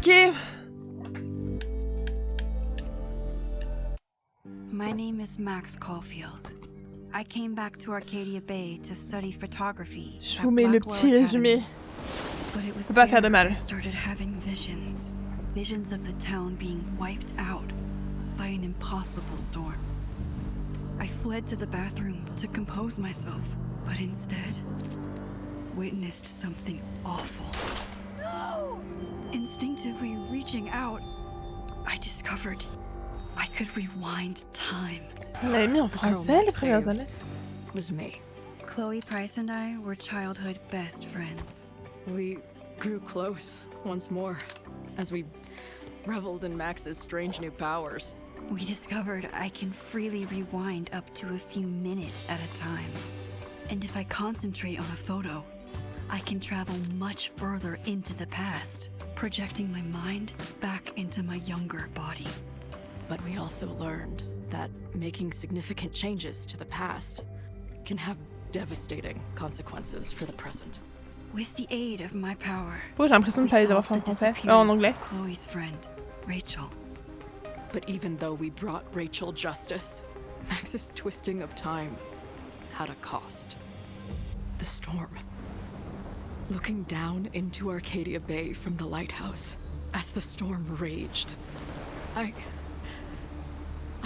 Ok. My name is Max Caulfield. I came back to Arcadia Bay to study photography. Je vous mets le petit résumé. But it was Faut pas faire de there mal. I started having visions. Visions of the town being wiped out by an impossible storm. I fled to the bathroom to compose myself, but instead witnessed something awful. No! Instinctively reaching out, I discovered I could rewind time. On l'avait mis en français les premières années. Was me. Chloe Price and I were childhood best friends. We grew close once more as we reveled in Max's strange new powers. We discovered I can freely rewind up to a few minutes at a time. And if I concentrate on a photo, I can travel much further into the past, projecting my mind back into my younger body. But we also learned that making significant changes to the past can have devastating consequences for the present. With the aid of my power, Pourquoi j'ai l'impression de we pas les avoir solved fait the en français? En disappearance anglais. of Chloe's friend, Rachel. But even though we brought Rachel justice, Max's twisting of time had a cost. The storm. Looking down into Arcadia Bay from the lighthouse as the storm raged, I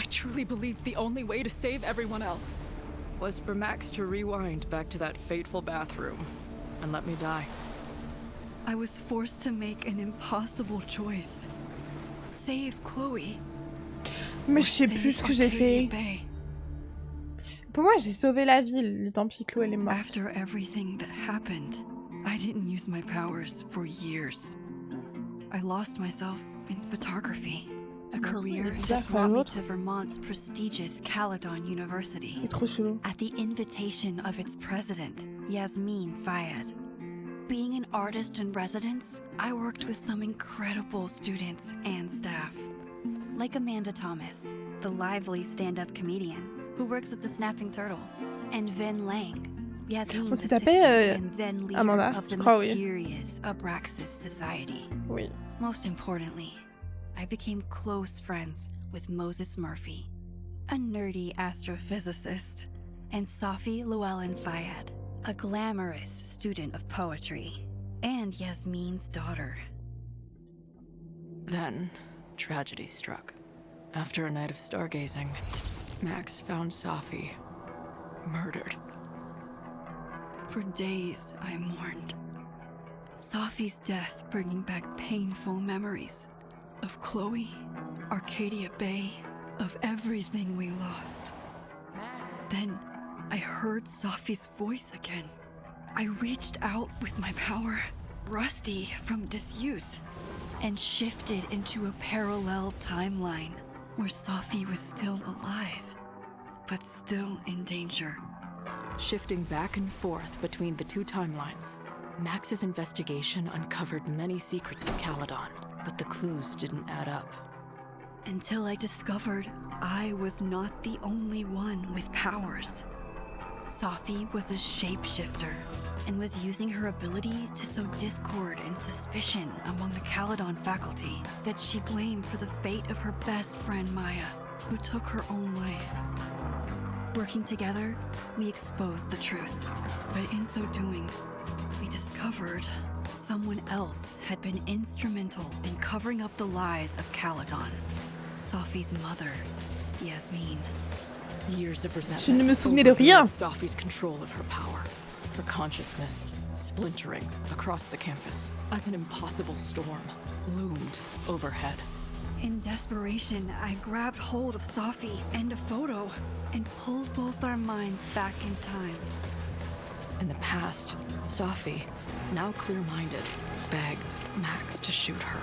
truly believed the only way to save everyone else was for Max to rewind back to that fateful bathroom and let me die. I was forced to make an impossible choice. Save Chloe. Mais or je sais plus save ce que j'ai Arcadia fait. Bay. Pour moi, j'ai sauvé la ville. Le tant pis, Chloé, elle est morte. After everything that happened, I didn't use my powers for years. I lost myself in photography, a career that brought me to Vermont's prestigious Caledon University, C'est trop chelou. at the invitation of its president, Yasmin Fayed. Being an artist in residence, I worked with some incredible students and staff, like Amanda Thomas, the lively stand-up comedian who works at the Snapping Turtle, and Ven Lang, Yasmin's On s'est assistant tapé, and then leader Amanda, of the je crois, oui. mysterious Abraxas Society. Oui. Most importantly, I became close friends with Moses Murphy, a nerdy astrophysicist, and Safi Llewellyn Fayed, a glamorous student of poetry, and Yasmin's daughter. Then, tragedy struck. After a night of stargazing, Max found Safi murdered. For days, I mourned. Safi's death bringing back painful memories of Chloe, Arcadia Bay, of everything we lost. Then, I heard Safi's voice again. I reached out with my power, rusty from disuse, and shifted into a parallel timeline where Safi was still alive, but still in danger. Shifting back and forth between the two timelines, Max's investigation uncovered many secrets of Caledon, but the clues didn't add up. Until I discovered I was not the only one with powers. Safi was a shapeshifter and was using her ability to sow discord and suspicion among the Caledon faculty that she blamed for the fate of her best friend Maya, who took her own life. Working together, we exposed the truth, but in so doing, we discovered someone else had been instrumental in covering up the lies of Caledon. Safi's mother, Yasmin. Years of resentment Je ne me souvenais de rien. Safi's control of her power, her consciousness splintering across the campus as an impossible storm loomed overhead. In desperation, I grabbed hold of Safi and a photo and pulled both our minds back in time. In the past, Safi, now clear-minded, begged Max to shoot her,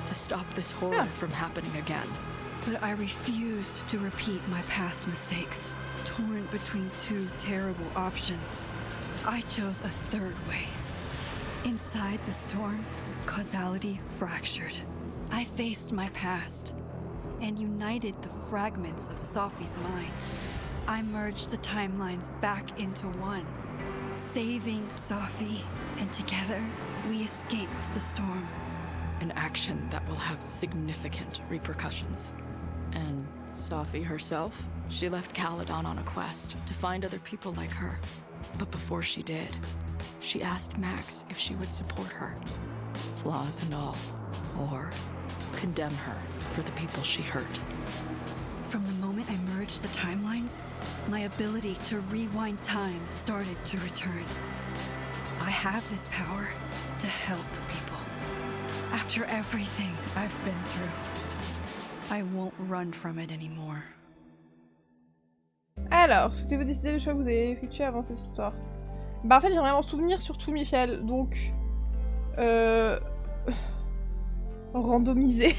to stop this horror from happening again. But I refused to repeat my past mistakes, torn between two terrible options. I chose a third way. Inside the storm, causality fractured. I faced my past and united the fragments of Safi's mind. I merged the timelines back into one, saving Safi, and together we escaped the storm. An action that will have significant repercussions. And Sophie herself? She left Caledon on a quest to find other people like her. But before she did, she asked Max if she would support her, flaws and all, or condemn her for the people she hurt. From the moment I merged the timelines, my ability to rewind time started to return. I have this power to help people. After everything I've been through, I won't run from it anymore. Alors, souhaitez-vous décider le choix que vous avez effectué avant cette histoire? Bah en fait j'aimerais m'en souvenir surtout Michel, donc... randomiser.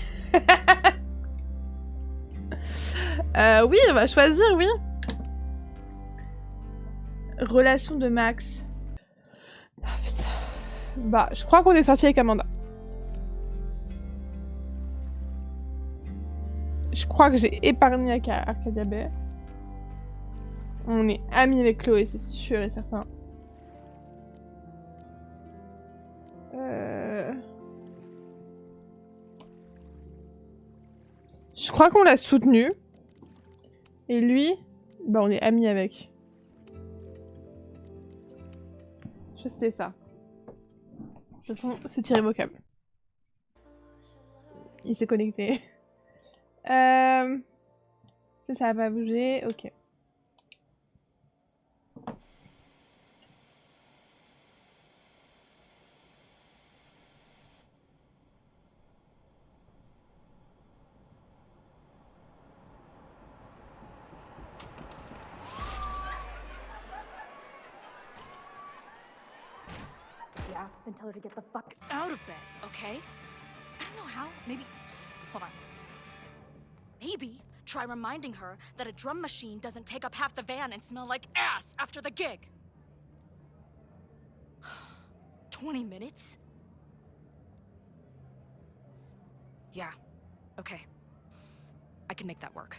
Oui, on va choisir, oui. Relation de Max. Ah, putain. Bah, je crois qu'on est sorti avec Amanda. Je crois que j'ai épargné avec Arcadia Bay. On est amis avec Chloé, c'est sûr et certain. Je crois qu'on l'a soutenu. Et lui, bah on est amis avec. Je sais c'était ça. De toute façon, c'est irrévocable. Il s'est connecté. Ça va pas bouger, ok. And tell her to get the fuck out of bed, okay? I don't know how. Maybe. Hold on. Maybe try reminding her that a drum machine doesn't take up half the van and smell like ass after the gig. 20 minutes? Yeah. Okay. I can make that work.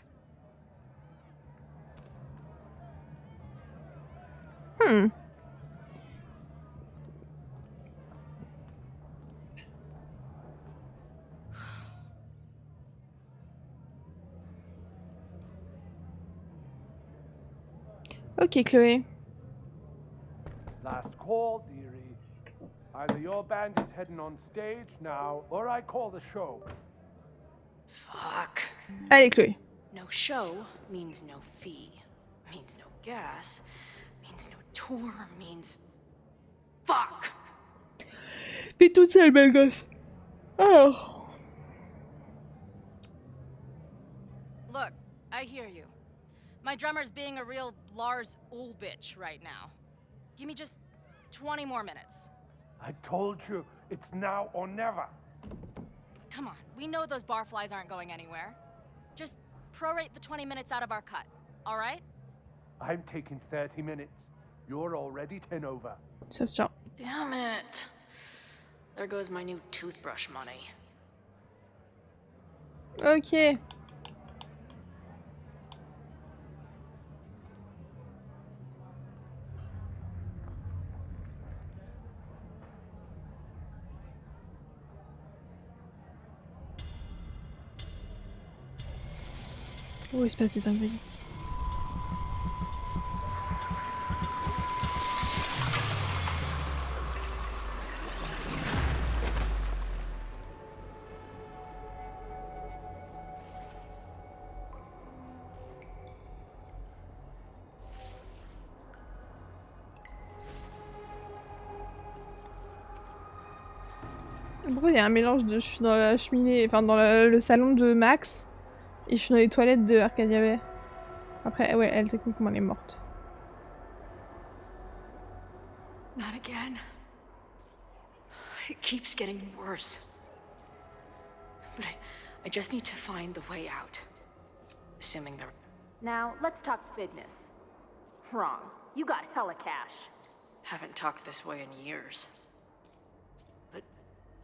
Ok, Chloé. Last call, dearie. Either your band is heading on stage now, or I call the show. Fuck. Allez, Chloé. No show means no fee. Means no gas. Means no tour. Means... Fuck! Puis toute seule, belle gosse. Alors. Look, I hear you. My drummer's being a real Lars Ulbitch right now. Give me just 20 more minutes. I told you, it's now or never. Come on, we know those barflies aren't going anywhere. Just prorate the 20 minutes out of our cut, all right? I'm taking 30 minutes. You're already 10 over. Ça se tient. Damn it. There goes my new toothbrush money. Ok. Oh, il se passe des dingueries. Pourquoi il y a un mélange de je suis dans la cheminée, enfin dans le salon de Max et je suis dans les toilettes de Arcadia Bay. Après, ouais, elle techniquement elle est morte. Not again. It keeps getting worse. But I just need to find the way out. Assuming there... Now, let's talk business. Wrong. You got hella cash. Haven't talked this way in years. But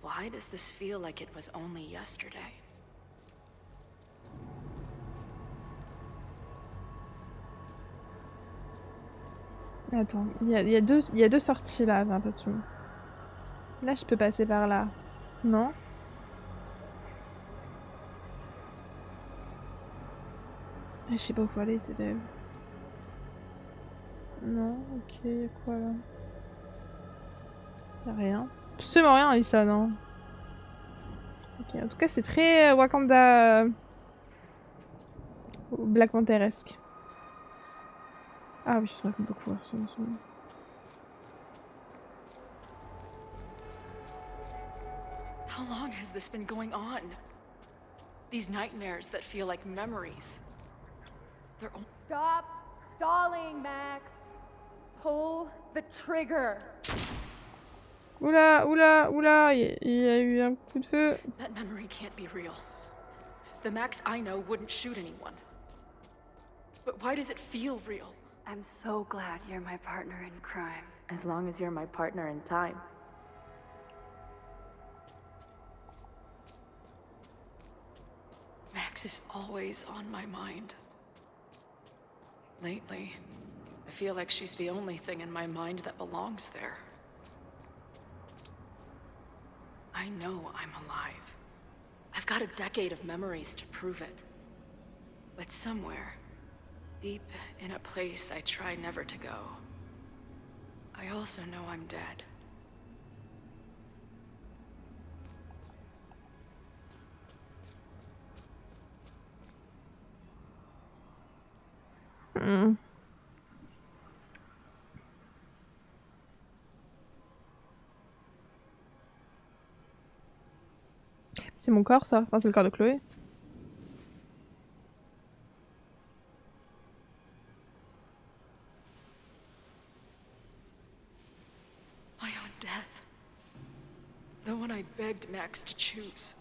why does this feel like it was only yesterday? Attends, il y a deux sorties là, j'ai l'impression. Là, je peux passer par là. Non? Je sais pas où faut aller, c'était... Non, ok, y'a quoi là? Y'a rien. Absolument rien, Alissa, non. Ok, en tout cas, c'est très Wakanda... Black Panther-esque. Ah oui, ça raconte beaucoup. How long has this been going on? These nightmares that feel like memories. They're all... Stop stalling, Max. Pull the trigger. Oula, oula, oula, il y a eu un coup de feu. That memory can't be real. The Max I know wouldn't shoot anyone. But why does it feel real? I'm so glad you're my partner in crime. As long as you're my partner in time. Max is always on my mind. Lately, I feel like she's the only thing in my mind that belongs there. I know I'm alive. I've got a decade of memories to prove it. But somewhere, deep in a place I try never to go, I also know I'm dead. C'est mon corps, ça. Enfin, c'est le corps de Chloé. My own death. The one I begged Max to choose.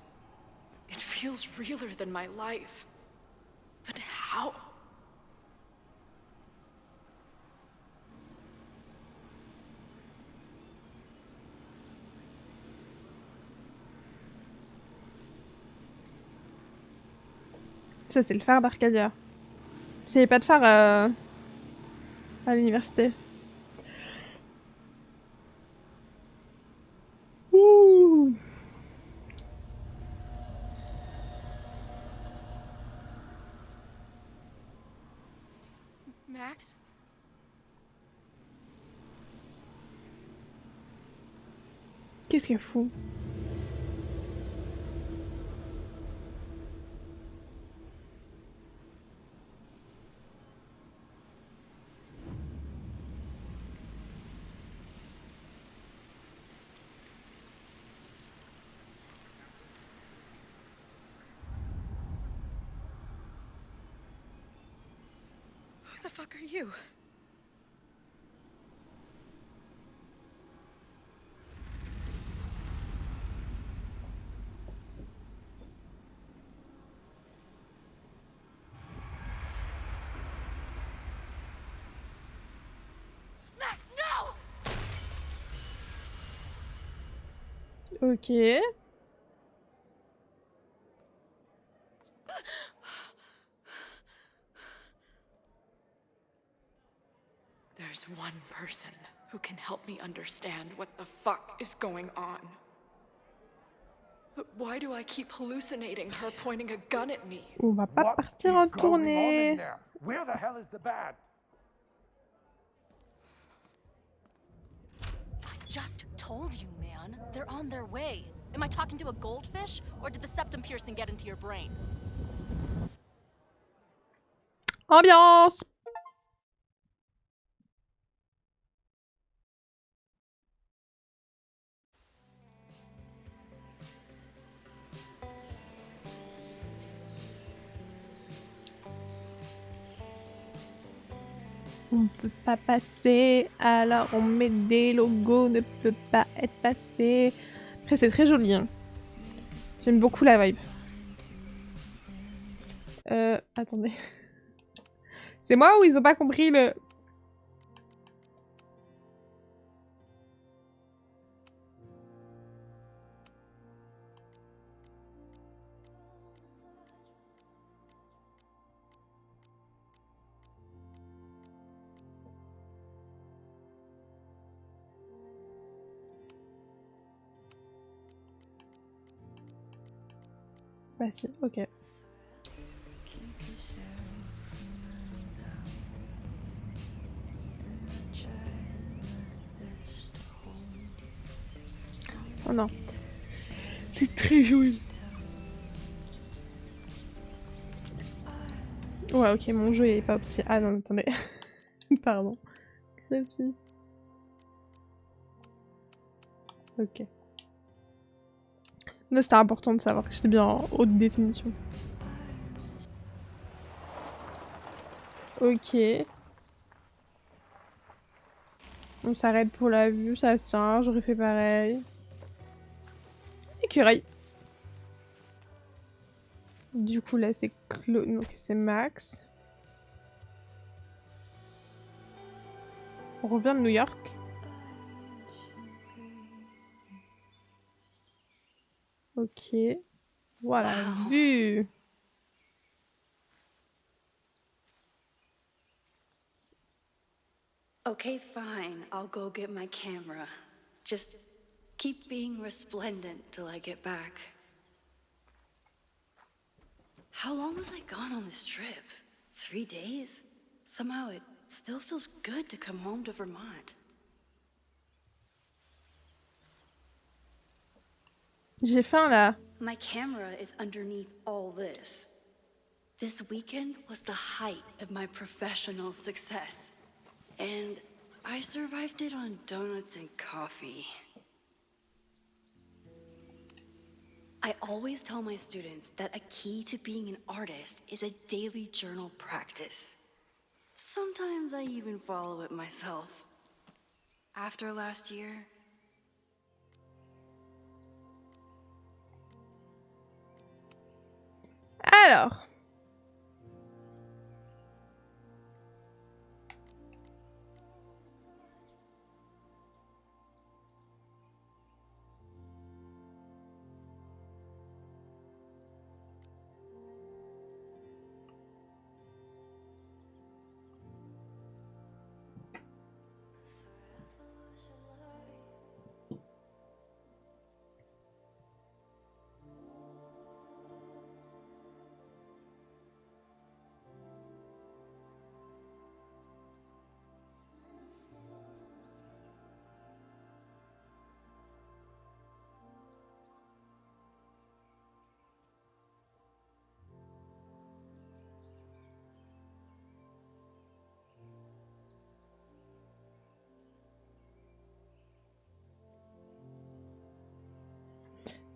It feels realer than my life. But how? Ça, c'est le phare d'Arcadia. S'il n'y avait pas de phare à l'université. Ouh. Max? Qu'est-ce qu'elle fout? Who the fuck are you? Max, no! Ok. There's one person who can help me understand what the fuck is going on. But why do I keep hallucinating her pointing a gun at me? On va pas What partir is en going on in tournée. there? Where the hell is the bad? I just told you, man. They're on their way. Am I talking to a goldfish, or did the septum piercing get into your brain? Ambiance. On peut pas passer, alors on met des logos, ne peut pas être passé. Après c'est très joli. Hein. J'aime beaucoup la vibe. Attendez. C'est moi ou ils ont pas compris le... Bah si, ok. Non. C'est très joli. Ouais, ok, mon jeu il est pas petit. Ah non, attendez. Pardon. Graphisme. Ok. Là, c'était important de savoir que j'étais bien en haute définition. Ok. On s'arrête pour la vue, ça se tient, j'aurais fait pareil. Écureuil. Du coup, là, c'est Chloé, donc c'est Max. On revient de New York. Ok. Voilà, Wow. vue. Okay, fine. I'll go get my camera. Just keep being resplendent till I get back. How long was I gone on this trip? 3 days? Somehow it still feels good to come home to Vermont. J'ai faim là. My camera is underneath all this. This weekend was the height of my professional success. And I survived it on donuts and coffee. I always tell my students that a key to being an artist is a daily journal practice. Sometimes I even follow it myself. After last year, Alors.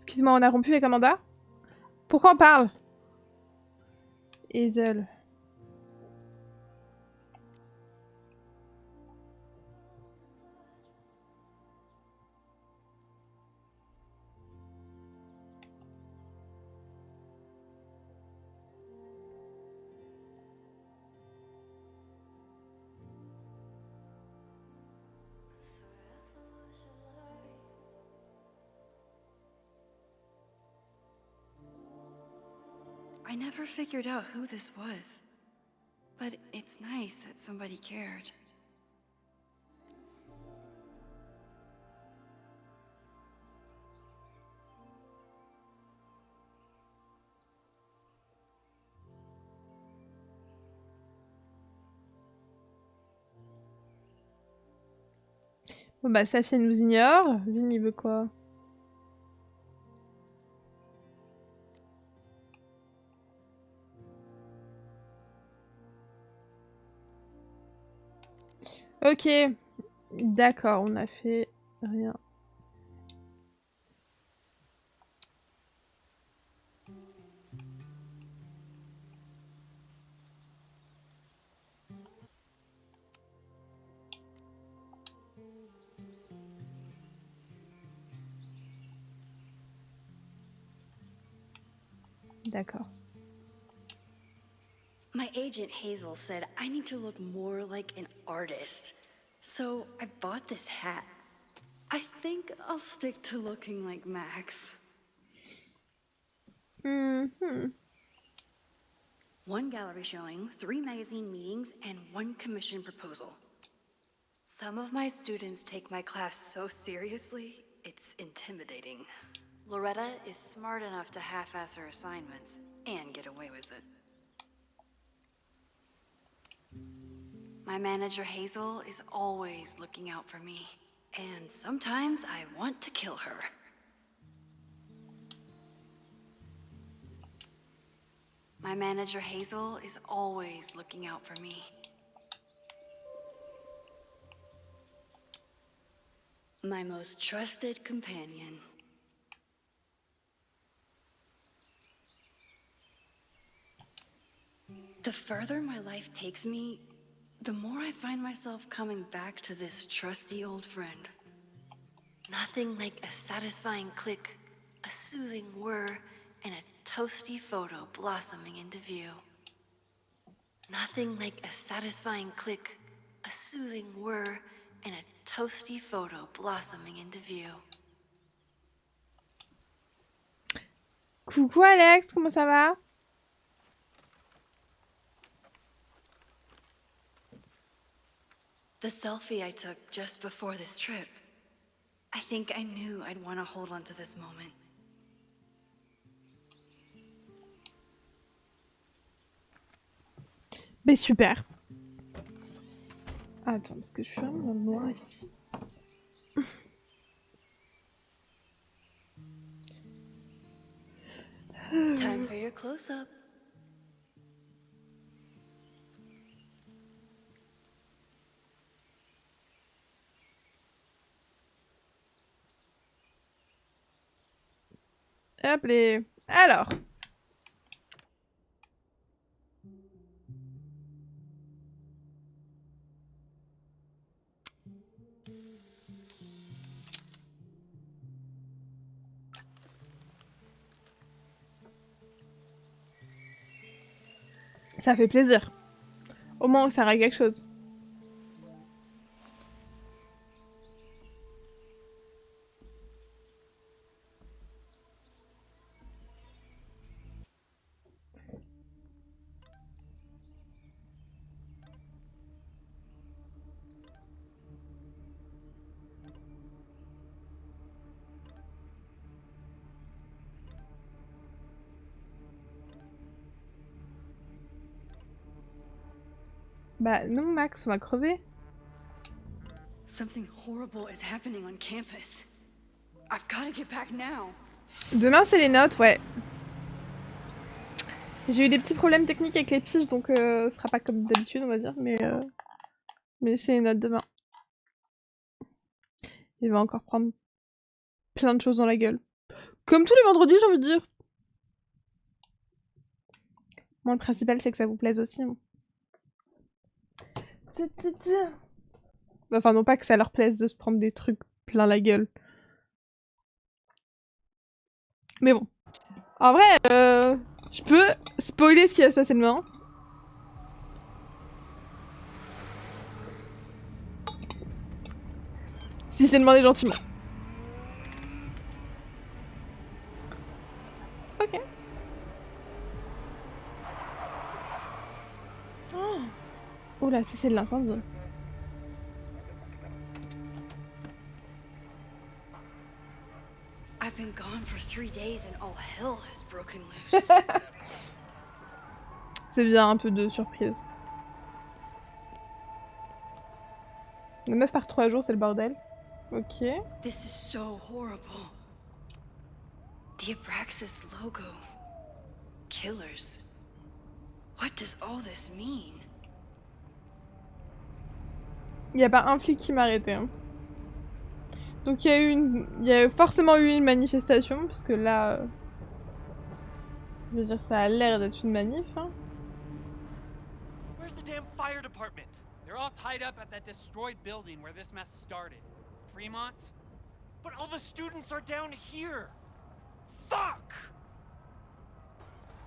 Excuse-moi, on a rompu avec Amanda? Pourquoi on parle? Hazel. I never figured out who this was. But it's nice that somebody cared. Bon bah Safia nous ignore. Vin il veut quoi? Ok. D'accord, on a fait rien. D'accord. My agent Hazel said I need to look more like an artist. So I bought this hat. I think I'll stick to looking like Max. Mm-hmm. 1 gallery showing, 3 magazine meetings, and 1 commission proposal. Some of my students take my class so seriously, it's intimidating. Loretta is smart enough to half-ass her assignments and get away with it. My manager Hazel is always looking out for me, and sometimes I want to kill her. My manager Hazel is always looking out for me. My most trusted companion. The further my life takes me, the more I find myself coming back to this trusty old friend. Nothing like a satisfying click, a soothing whir, and a toasty photo blossoming into view. Nothing like a satisfying click, a soothing whir, and a toasty photo blossoming into view. Coucou Alex, comment ça va? The selfie I took just before this trip. I think I knew I'd want to hold on to this moment. Mais super. Attends, parce que je suis un peu dans le noir ici. Time for your close-up. Hop les... Alors. Ça fait plaisir. Au moins on sert à quelque chose. Bah non Max, on va crever. Something horrible is happening on campus. I've got to get back now. Demain c'est les notes, ouais. J'ai eu des petits problèmes techniques avec les piges, donc ce sera pas comme d'habitude on va dire, mais c'est les notes demain. Il va encore prendre plein de choses dans la gueule. Comme tous les vendredis j'ai envie de dire. Moi le principal c'est que ça vous plaise aussi. Hein. Enfin non pas que ça leur plaise de se prendre des trucs plein la gueule. Mais bon. En vrai, je peux spoiler ce qui va se passer demain. Si c'est demandé gentiment. Ok. Oh là, c'est de l'incendie. I've been gone for 3 days and all hell has broken loose. C'est bien un peu de surprise. La meuf par 3 jours, c'est le bordel. Ok. This is so horrible. The Abraxas logo. Killers. What does all this mean? Il n'y a pas un flic qui m'a arrêté. Hein. Donc il y a forcément eu une manifestation, parce que là... je veux dire, ça a l'air d'être une manif. Hein. Where's the damn fire department? They're all tied up at that destroyed building where this mess started. Fremont? But all the students are down here! Fuck!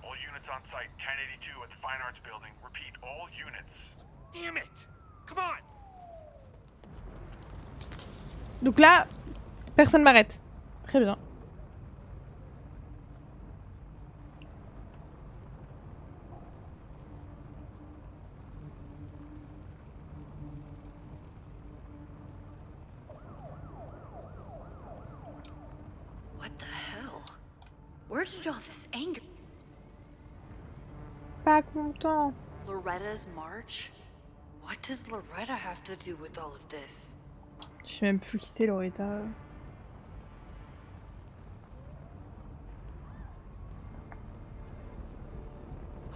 All units on site, 1082 at the Fine Arts Building. Repeat, all units. Damn it! Come on! Donc là, personne m'arrête. Très bien. What the hell? Where did all this anger? Pas content. Loretta's march? What does Loretta have to do with all of this? Je sais même plus qui c'est Loretta.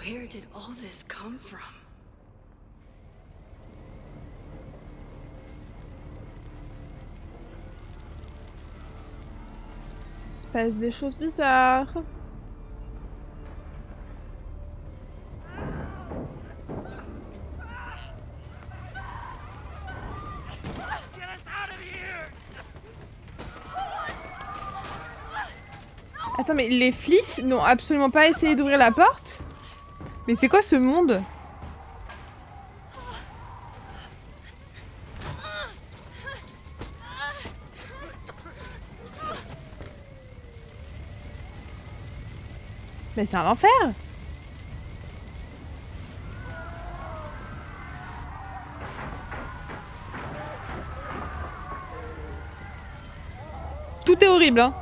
Where did all this come from? Il se passe des choses bizarres. Attends, mais les flics n'ont absolument pas essayé d'ouvrir la porte? Mais c'est quoi ce monde? Mais c'est un enfer! Tout est horrible, hein.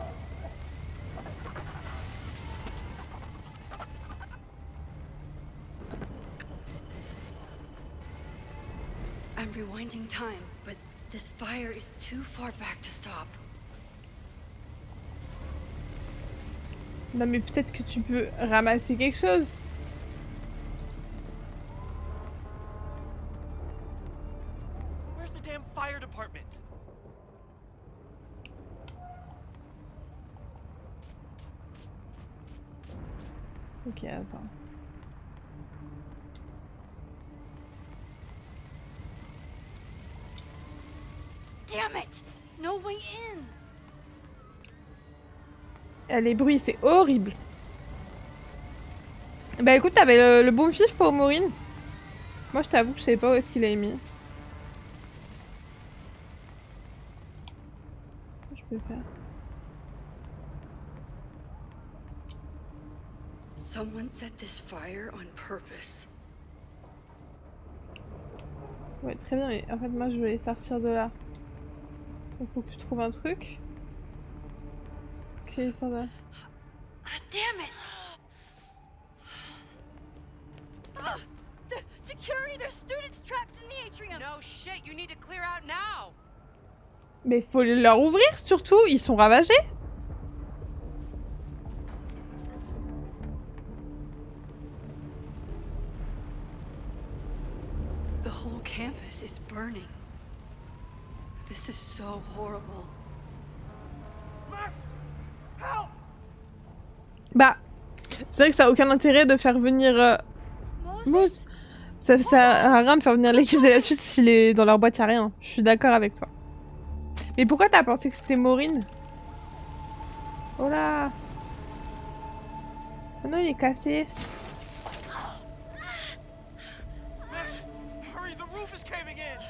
I'm rewinding time, but this fire is too far back to stop. Non mais peut-être que tu peux ramasser quelque chose. Where's the damn fire department? Ok, attends. Damn it! No way in! Les bruits, c'est horrible. Bah écoute, t'avais le bon pif pour Maureen. Moi je t'avoue que je savais pas où est-ce qu'il a mis. Je peux faire. Someone set this fire on purpose. Ouais, très bien, mais en fait moi je voulais sortir de là. Il faut que je trouve un truc. Ok, il sort de là. Ah, damn it! The security, there's students trapped in the atrium! No shit, you need to clear out now! Mais faut leur ouvrir surtout, ils sont ravagés. The whole campus is burning. This is so horrible. Bah, c'est vrai que ça a aucun intérêt de faire venir Moses. Ça sert à rien de faire venir l'équipe de la suite s'il est dans leur boîte, y'a rien. Je suis d'accord avec toi. Mais pourquoi t'as pensé que c'était Maureen? Oh là! Oh non, il est cassé. Max, hurry, the roof is caving in!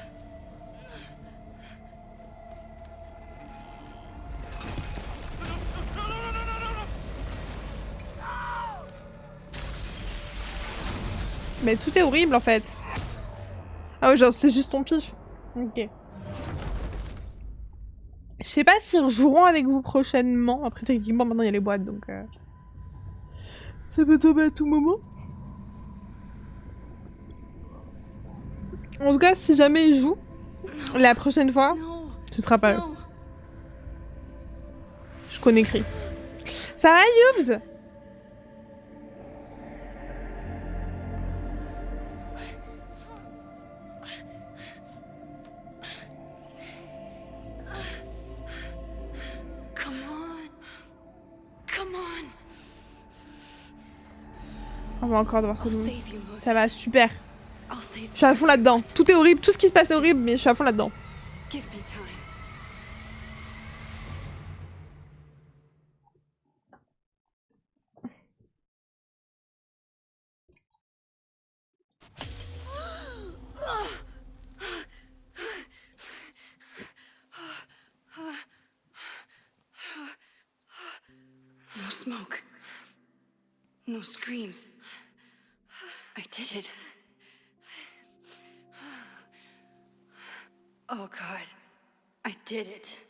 Mais tout est horrible en fait. Ah ouais, genre c'est juste ton pif. Ok. Je sais pas s'ils rejoueront avec vous prochainement. Après techniquement maintenant il y a les boîtes donc... Ça peut tomber à tout moment. En tout cas si jamais ils jouent, la prochaine fois, ce sera pas eux. Je connais écrit. Ça va Youbs? On va encore devoir se demander. Ça va, super. Je suis à fond là-dedans. Tout est horrible, tout ce qui se passe est horrible, mais je suis à fond là-dedans. No smoke. No screams. I did it. Oh God, I did it.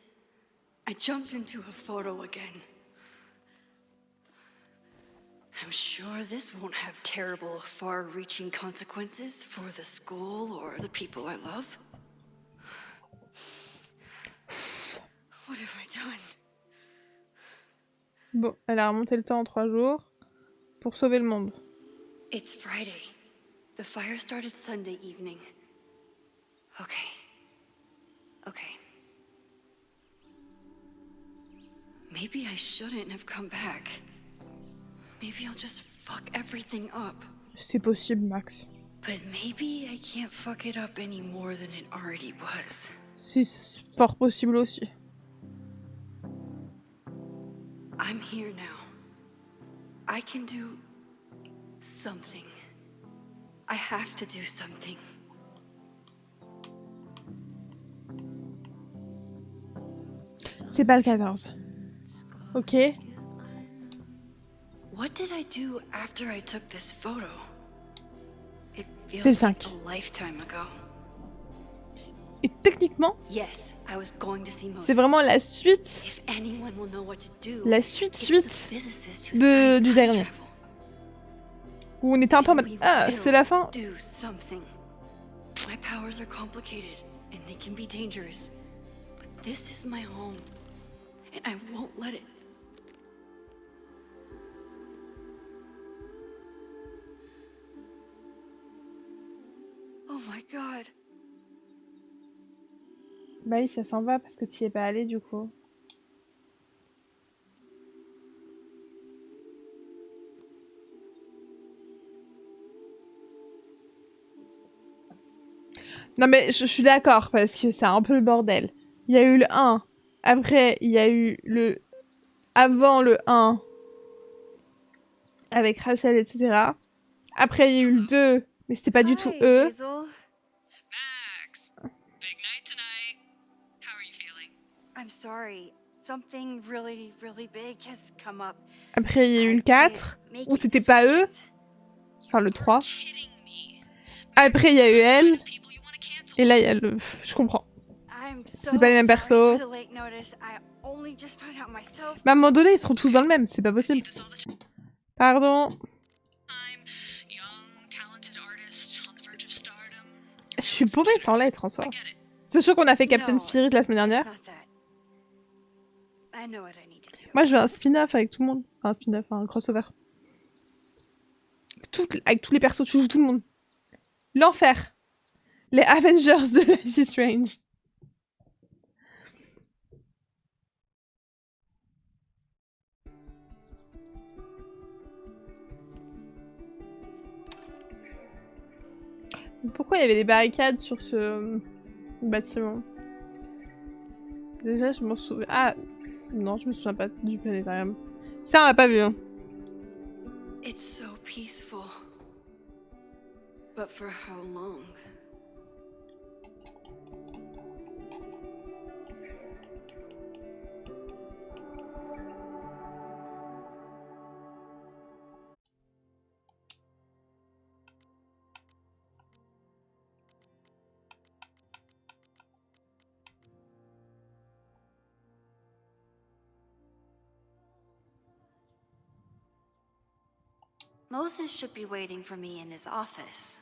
I jumped into a photo again. I'm sure this won't have terrible, far-reaching consequences for the school or the people I love. What have I done? Bon, elle a remonté le temps en 3 jours pour sauver le monde. It's Friday. The fire started Sunday evening. Okay. Okay. Maybe I shouldn't have come back. Maybe I'll just fuck everything up. C'est possible, Max. But maybe I can't fuck it up any more than it already was. C'est fort possible aussi. I'm here now. I can do something. I have to do something. C'est pas le 14. Ok. What did I do after I took this photo? It C'est le feels 5. like a lifetime ago. Et techniquement, Yes, I was going to see Moses. c'est vraiment la suite. If anyone will know what to do, La suite it's the physicist who studies du time dernier. travel. Où on était un peu en And mode we ah, will c'est la fin. Do something. My powers are complicated and they can be dangerous. But this is my home. And I won't let it. Oh my god. Bah oui, ça s'en va parce que tu y es pas allé du coup. Non mais je suis d'accord parce que c'est un peu le bordel. Il y a eu le 1. Après, il y a eu le... Avant le 1. Avec Rachel, etc. Après, il y a eu le 2. Mais c'était pas du tout eux. Max, big night tonight. How are you feeling? I'm sorry. Something really, really big has come up. Après, il y a eu le 4. Où c'était pas eux. Enfin, le 3. Après, il y a eu elle. Et là, il y a le... Je comprends. C'est pas les mêmes persos. Mais à un moment donné, ils seront tous dans le même. C'est pas possible. Pardon. Je suis paumée sans lettres en soi. C'est sûr qu'on a fait Captain Spirit la semaine dernière. Moi, je veux un spin-off avec tout le monde. Enfin, un spin-off, un crossover. Avec tous les persos, tu joues tout le monde. L'enfer. Les Avengers de Life is Strange. Pourquoi il y avait des barricades sur ce bâtiment? Déjà, je m'en souviens... Ah, non, je me souviens pas du planétarium. Ça, on l'a pas vu, hein. It's so peaceful. But for how long? Moses should be waiting for me in his office.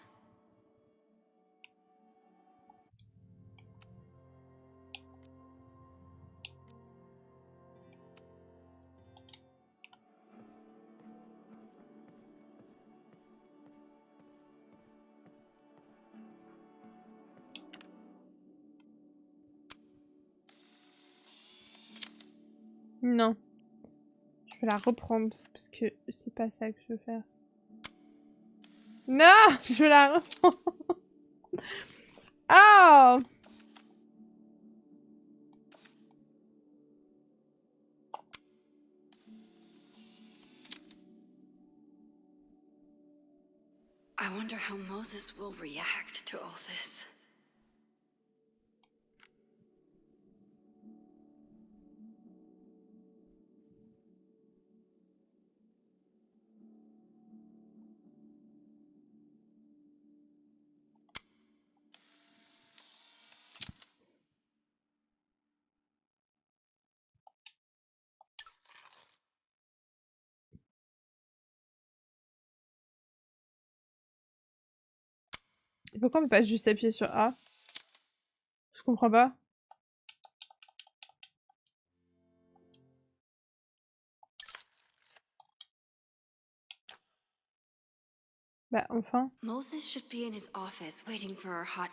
Non. Je vais la reprendre, parce que c'est pas ça que je veux faire. Non, je veux la reprendre. Oh! I wonder how Moses will react to all this. Et pourquoi on peut pas juste appuyer sur A? Je comprends pas. Bah, enfin. Moses should be in his office waiting for our hot.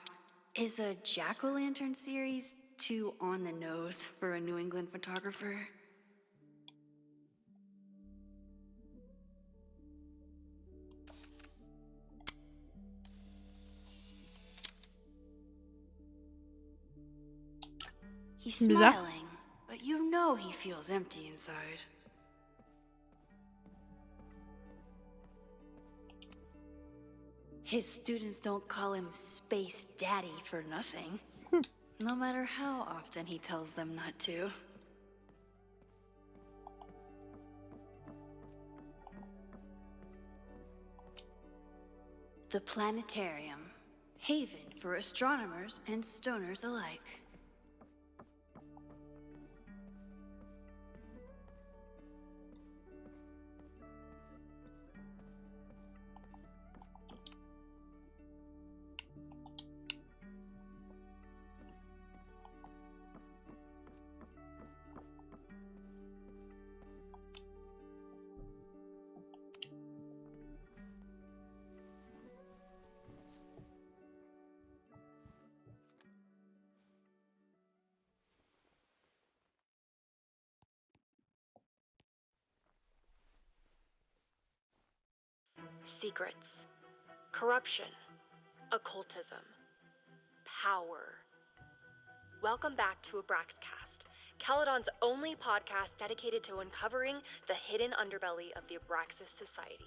Is a jack-o'-lantern series too on the nose for a New England photographer? He's Bizarre. smiling, but you know he feels empty inside. His students don't call him Space Daddy for nothing. No matter how often he tells them not to. The planetarium, haven for astronomers and stoners alike. Secrets, corruption, occultism, power. Welcome back to Abraxcast, Caledon's only podcast dedicated to uncovering the hidden underbelly of the Abraxas Society.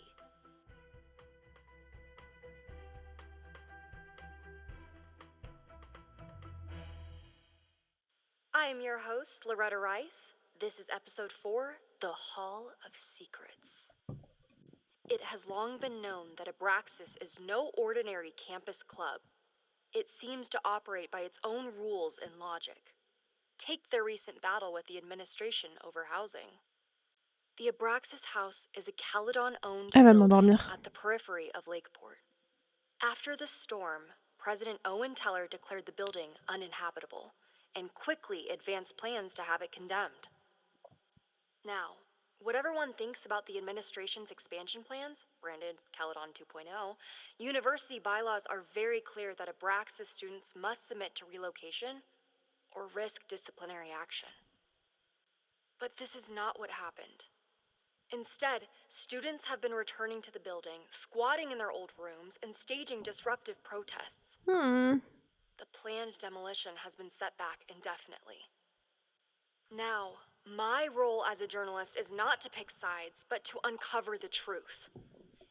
I am your host, Loretta Rice. This is episode 4, The Hall of Secrets. It has long been known that Abraxas is no ordinary campus club. It seems to operate by its own rules and logic. Take their recent battle with the administration over housing. The Abraxas House is a Caledon-owned Elle va building m'endormir. at the periphery of Lakeport. After the storm, President Owen Teller declared the building uninhabitable and quickly advanced plans to have it condemned. Now, whatever one thinks about the administration's expansion plans, branded Caledon 2.0, university bylaws are very clear that Abraxas students must submit to relocation or risk disciplinary action. But this is not what happened. Instead, students have been returning to the building, squatting in their old rooms, and staging disruptive protests. The planned demolition has been set back indefinitely. Now, my role as a journalist is not to pick sides, but to uncover the truth.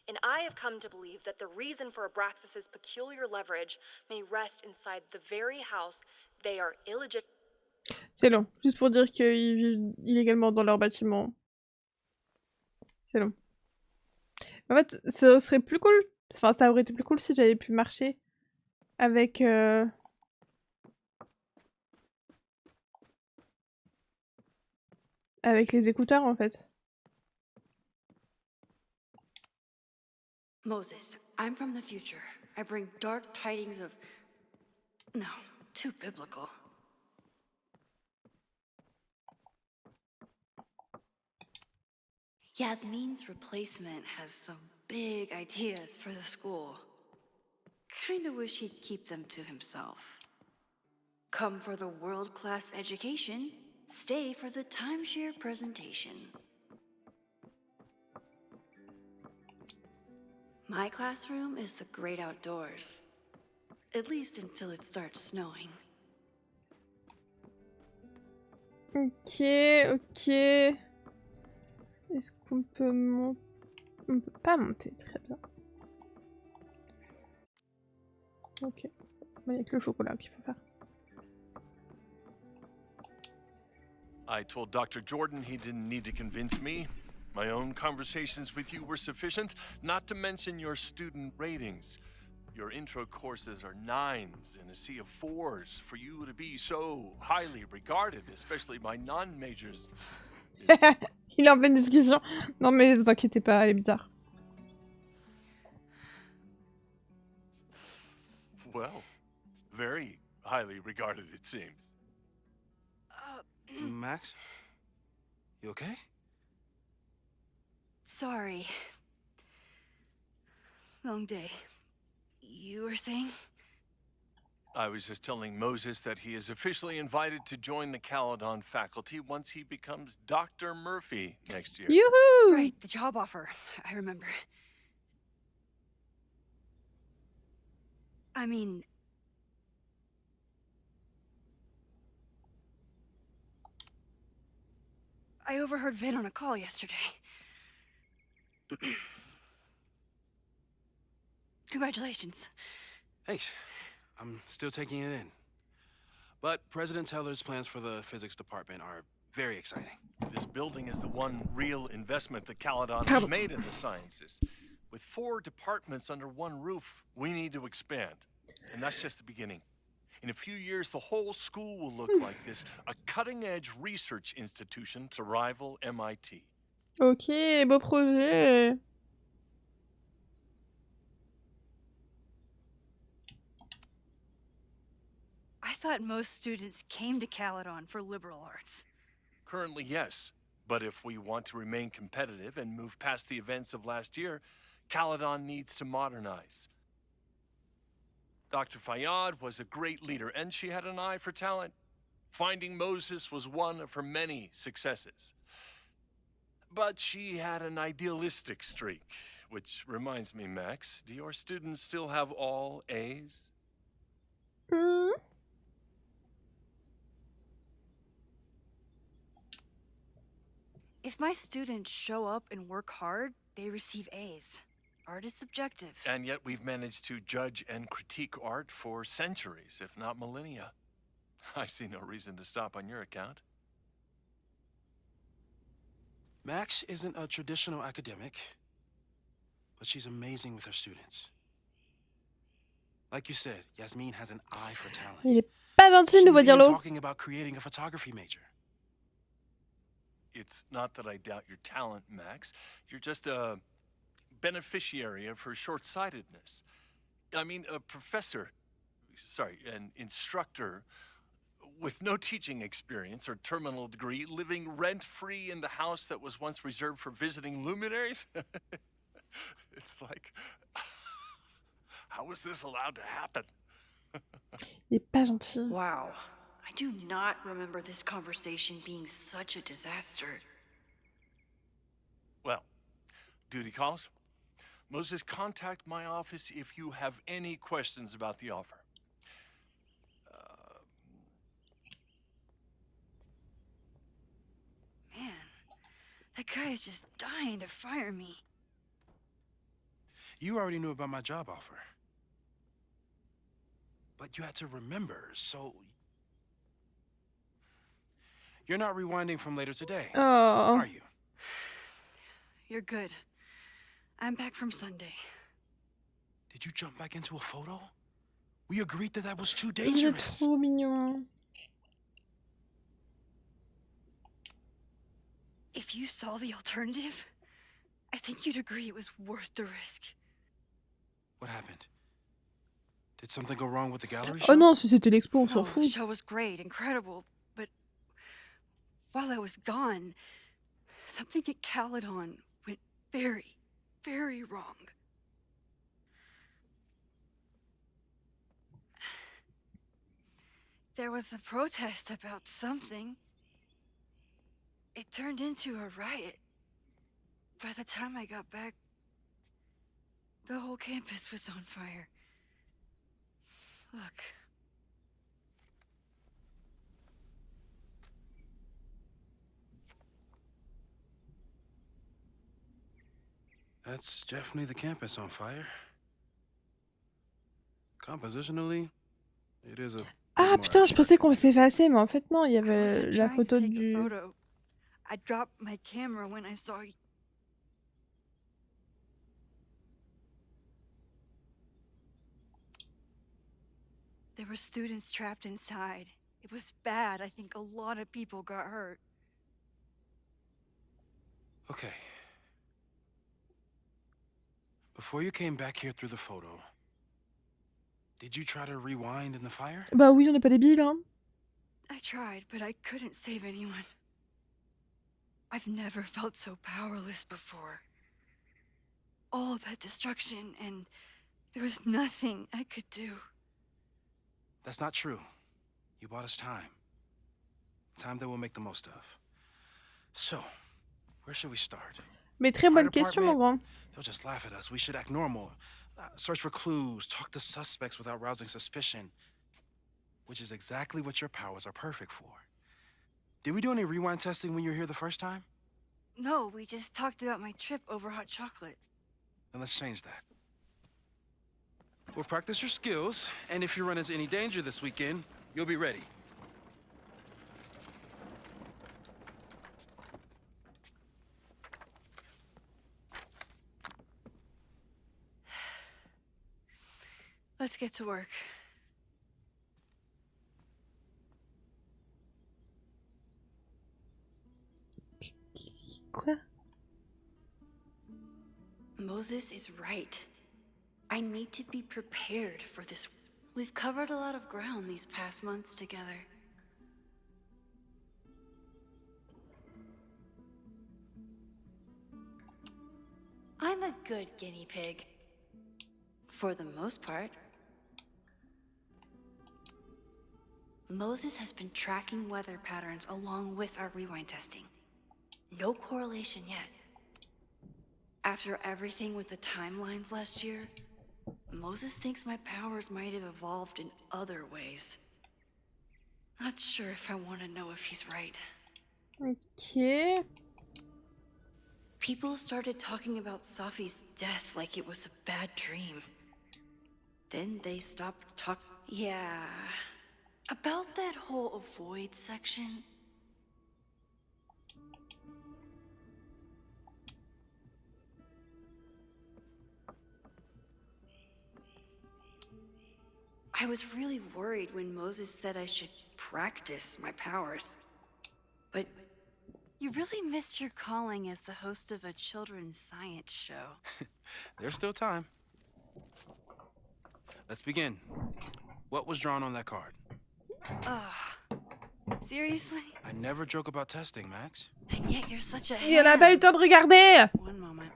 And I have come to believe that the reason for Abraxas's peculiar leverage may rest inside the very house they are illegitimate. C'est long. Juste pour dire qu'ils vivent illégalement dans leur bâtiment. C'est long. En fait, ça serait plus cool. Enfin, ça aurait été plus cool si j'avais pu marcher avec... avec les écouteurs, en fait. Moses, I'm from the future. I bring dark tidings of... No, too biblical. Yasmin's replacement has some big ideas for the school. Kinda wish he'd keep them to himself. Come for the world-class education, stay for the timeshare presentation. My classroom is the great outdoors. At least until it starts snowing. Ok, ok. Est-ce qu'on peut monter? On peut pas monter, très bien. Ok. Il y a que le chocolat qu'il faut faire. I told Dr. Jordan he didn't need to convince me. My own conversations with you were sufficient, not to mention your student ratings. Your intro courses are 9s in a sea of 4s. For you to be so highly regarded, especially by non-majors. Il est en pleine discussion. Non mais vous inquiétez pas, elle est bizarre. Well, very highly regarded, it seems. Max? You okay? Sorry. Long day. You were saying? I was just telling Moses that he is officially invited to join the Caledon faculty once he becomes Dr. Murphy next year. Yoo-hoo! Right, the job offer. I remember. I mean... I overheard Vin on a call yesterday. Congratulations. Thanks. I'm still taking it in. But President Teller's plans for the physics department are very exciting. This building is the one real investment that Caledon has made in the sciences. With 4 departments under one roof, we need to expand. And that's just the beginning. In a few years, the whole school will look like this, a cutting-edge research institution to rival MIT. Ok, beau projet. I thought most students came to Caledon for liberal arts. Currently, yes. But if we want to remain competitive and move past the events of last year, Caledon needs to modernize. Dr. Fayyad was a great leader, and she had an eye for talent. Finding Moses was one of her many successes. But she had an idealistic streak, which reminds me, Max, do your students still have all A's? If my students show up and work hard, they receive A's. Art is subjective. And yet we've managed to judge and critique art for centuries, if not millennia. I see no reason to stop on your account. Max isn't a traditional academic, but she's amazing with her students. Like you said, Yasmin has an eye for talent. Il est pas gentil, nous va dire l'eau. Talking about creating a photography major. It's not that I doubt your talent, Max. You're just a beneficiary of her short-sightedness. I mean, an instructor with no teaching experience or terminal degree, living rent-free in the house that was once reserved for visiting luminaries? It's like, how was this allowed to happen? Il est pas gentil. Wow. I do not remember this conversation being such a disaster. Well, duty calls. Moses, contact my office if you have any questions about the offer. Man, that guy is just dying to fire me. You already knew about my job offer. But you had to remember, so... You're not rewinding from later today, are you? You're good. I'm back from Sunday. Did you jump back into a photo? We agreed that was too Il est dangerous. trop mignon. If you saw the alternative, I think you'd agree it was worth the risk. What happened? Did something go wrong with the gallery show? Oh non, si c'était l'expo, on s'en The fout. show was great, incredible, but while I was gone, something at Caledon went very, very wrong. There was a protest about something. It turned into a riot. By the time I got back, the whole campus was on fire. Look. That's definitely the campus on fire. Compositionally, it is a... Ah putain, je pensais qu'on s'effaçait, mais en fait non, il y avait la photo du... I dropped my camera when I saw you. There were students trapped inside. It was bad. I think a lot of people got hurt. Okay. Before you came back here through the photo, did you try to rewind in the fire? Bah oui, on n'est pas débiles, hein. I tried, but I couldn't save anyone. I've never felt so powerless before. all that destruction, and there was nothing I could do. That's not true. You bought us time. Time that we'll make the most of. So, where should we start? Mais très bonne question, mon grand. They'll just laugh at us. We should act normal. Search for clues, talk to suspects without rousing suspicion. Which is exactly what your powers are perfect for. Did we do any rewind testing when you were here the first time? No, we just talked about my trip over hot chocolate. Then let's change that. We'll practice your skills, and if you run into any danger this weekend, you'll be ready. Let's get to work. Quoi? Moses is right. I need to be prepared for this. We've covered a lot of ground these past months together. I'm a good guinea pig. For the most part. Moses has been tracking weather patterns along with our rewind testing. No correlation yet. After everything with the timelines last year, Moses thinks my powers might have evolved in other ways. Not sure if I want to know if he's right. Ok. People started talking about Safi's death like it was a bad dream. Then they stopped talking. Yeah. About that whole avoid section. I was really worried when Moses said I should practice my powers. But you really missed your calling as the host of a children's science show. There's still time. Let's begin. What was drawn on that card? Seriously? I never joke about testing, Max. And yet you're such a Il n'a pas eu le temps de regarder. One moment.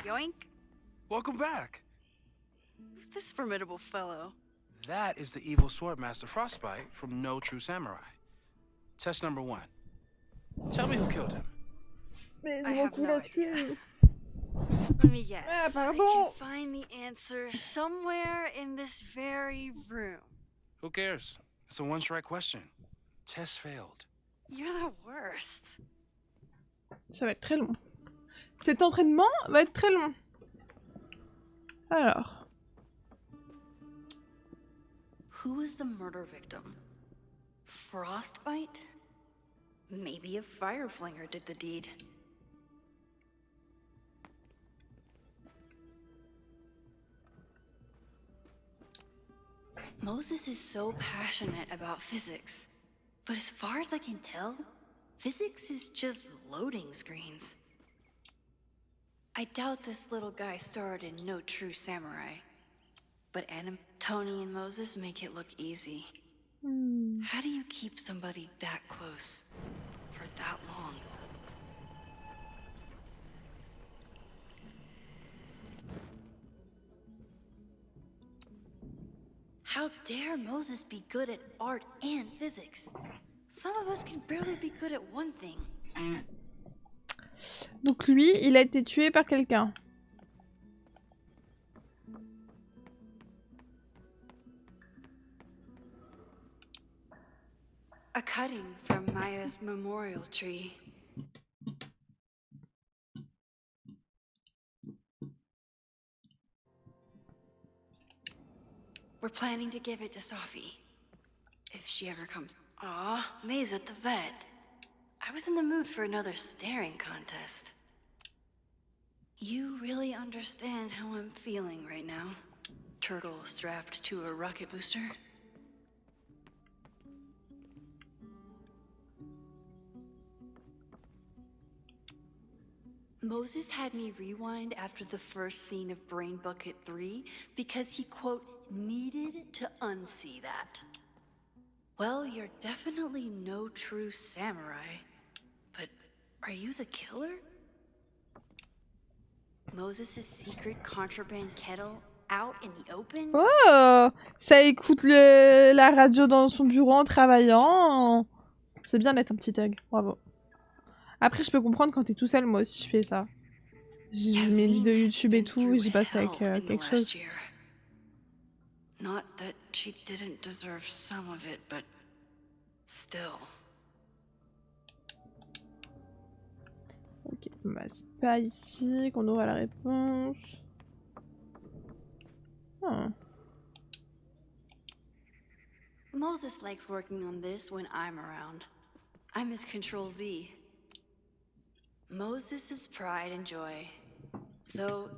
Yoink. Welcome back. Who's this formidable fellow? That is the evil swordmaster Frostbite from No True Samurai. Test number 1. Tell me who killed him. I have no idea. Let me guess. I can find the answer somewhere in this very room. Who cares? It's a one-strike question. Test failed. You're the worst. Ça va être très long. Cet entraînement va être très long. Alors. Who was the murder victim? Frostbite? Maybe a fire flinger did the deed. Moses is so passionate about physics, but as far as I can tell, physics is just loading screens. I doubt this little guy starred in No True Samurai, but Tony and Moses make it look easy. How do you keep somebody that close for that long? How dare Moses be good at art and physics? Some of us can barely be good at one thing. Donc lui, il a été tué par quelqu'un. A cutting from Maya's memorial tree. We're planning to give it to Safi. If she ever comes. Aw, May's at the vet. I was in the mood for another staring contest. You really understand how I'm feeling right now? Turtle strapped to a rocket booster? Moses had me rewind after the first scene of Brain Bucket 3 because he, quote, needed to unsee that. Well, you're definitely no true samurai. But are you the killer? Moses' secret contraband kettle out in the open? Oh, ça écoute la radio dans son bureau en travaillant. C'est bien d'être un petit thug, bravo. Après, je peux comprendre quand t'es tout seul, moi aussi je fais ça. J'ai mes vidéos YouTube et tout, j'y passe avec quelque chose. Not that she didn't deserve some of it, but still. Ok, bah c'est pas ici qu'on aura la réponse. Hmm. Moses likes working on this when I'm around. I'm his Control Z. Moses' pride and joy. Though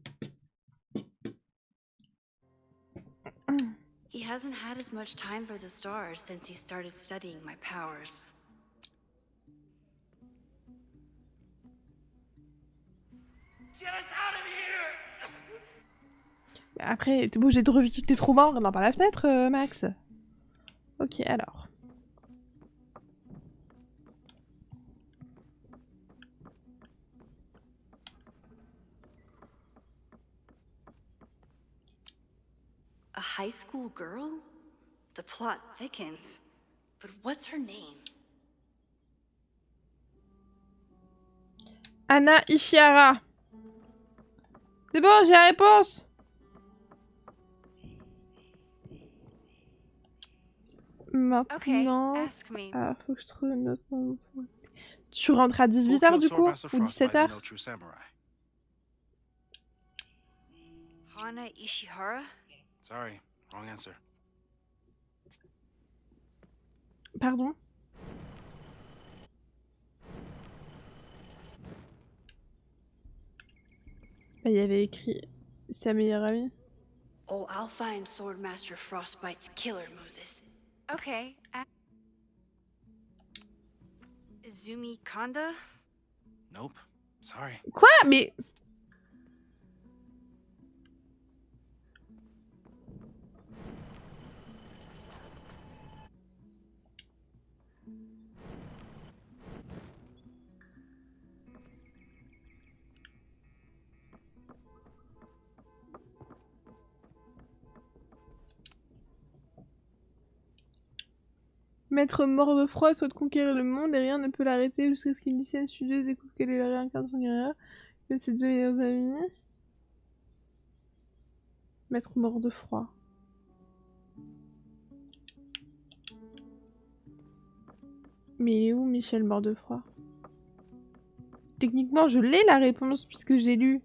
he hasn't had as much time for the stars since he started studying my powers. Get us out of here! Après, t'es obligé de revivre tes traumas en regardant par la fenêtre, Max. Ok, alors. A high school girl? The plot thickens. But what's her name? Anna Ishihara. C'est bon, j'ai la réponse. Maintenant, faut que je trouve une autre nom. Tu rentres à 18h du coup? Ou 17h? Hana Ishihara? Sorry, wrong answer. Pardon? Bah, il y avait écrit sa meilleure amie. Oh, I'll find Swordmaster Frostbite's killer, Moses. Okay. Izumi Kanda? Nope. Sorry. Quoi? Mais... Maître mort de froid souhaite conquérir le monde et rien ne peut l'arrêter jusqu'à ce qu'une lycéenne studieuse découvre qu'elle est la réincarnation guerrière. Mais ses deux meilleurs amis. Maître mort de froid. Mais il est où Michel mort de froid? Techniquement, je l'ai la réponse puisque j'ai lu.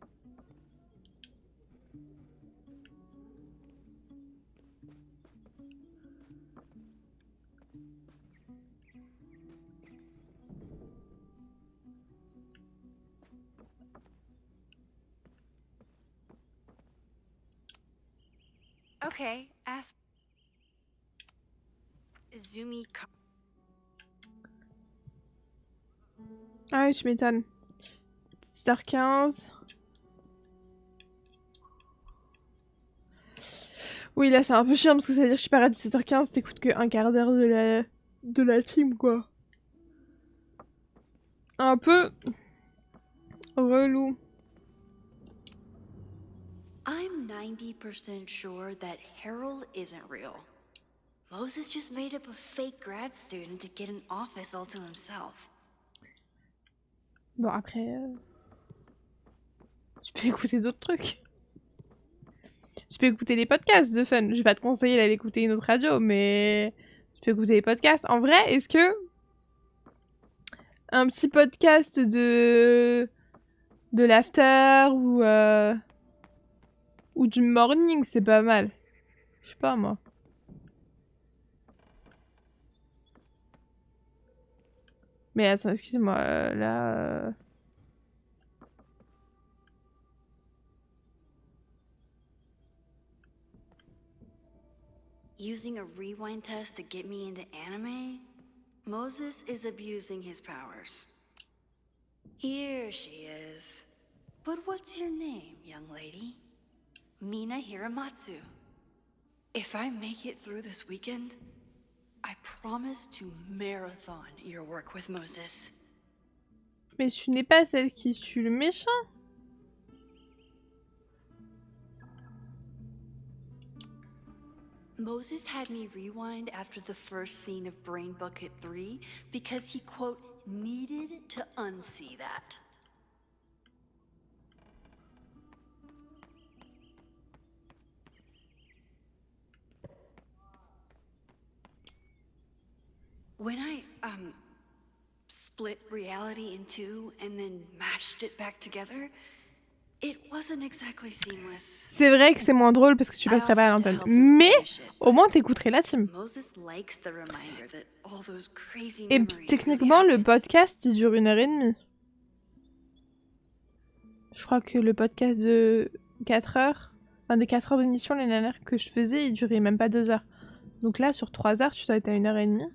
Okay, ask Izumi Kanda. Ah oui, tu m'étonnes. 10h15. Oui, là, c'est un peu chiant parce que ça veut dire que je suis pas à 17h15, t'écoutes que un quart d'heure de la team, quoi. Un peu relou. I'm 90% sure that Harold isn't real. Moses just made up a fake grad student to get an office all to himself. Bon, après... Tu peux écouter d'autres trucs. Tu peux écouter les podcasts de fun. Je vais pas te conseiller d'aller écouter une autre radio, mais... Tu peux écouter les podcasts. En vrai, est-ce que... Un petit podcast de l'after ou du morning, c'est pas mal. Je sais pas, moi. Mais attends, excusez-moi, là... Using a rewind test to get me into anime? Moses is abusing his powers. Here she is. But what's your name, young lady? Mina Hiramatsu. If I make it through this weekend, I promise to marathon your work with Moses. Mais tu n'es pas celle qui tue le méchant. Moses had me rewind after the first scene of Brain Bucket 3 because he, quote, needed to unsee that. When I, split reality in two and then mashed it back together, it wasn't exactly seamless. C'est vrai que c'est moins drôle parce que tu passerais pas à l'antenne. Mais au moins t'écouterais la team. Et techniquement, le podcast, il dure 1h30. Je crois que le podcast de 4 heures, enfin des 4 heures d'émission, les dernières que je faisais, il durait même pas 2 heures. Donc là, sur 3 heures, tu dois être à 1h30.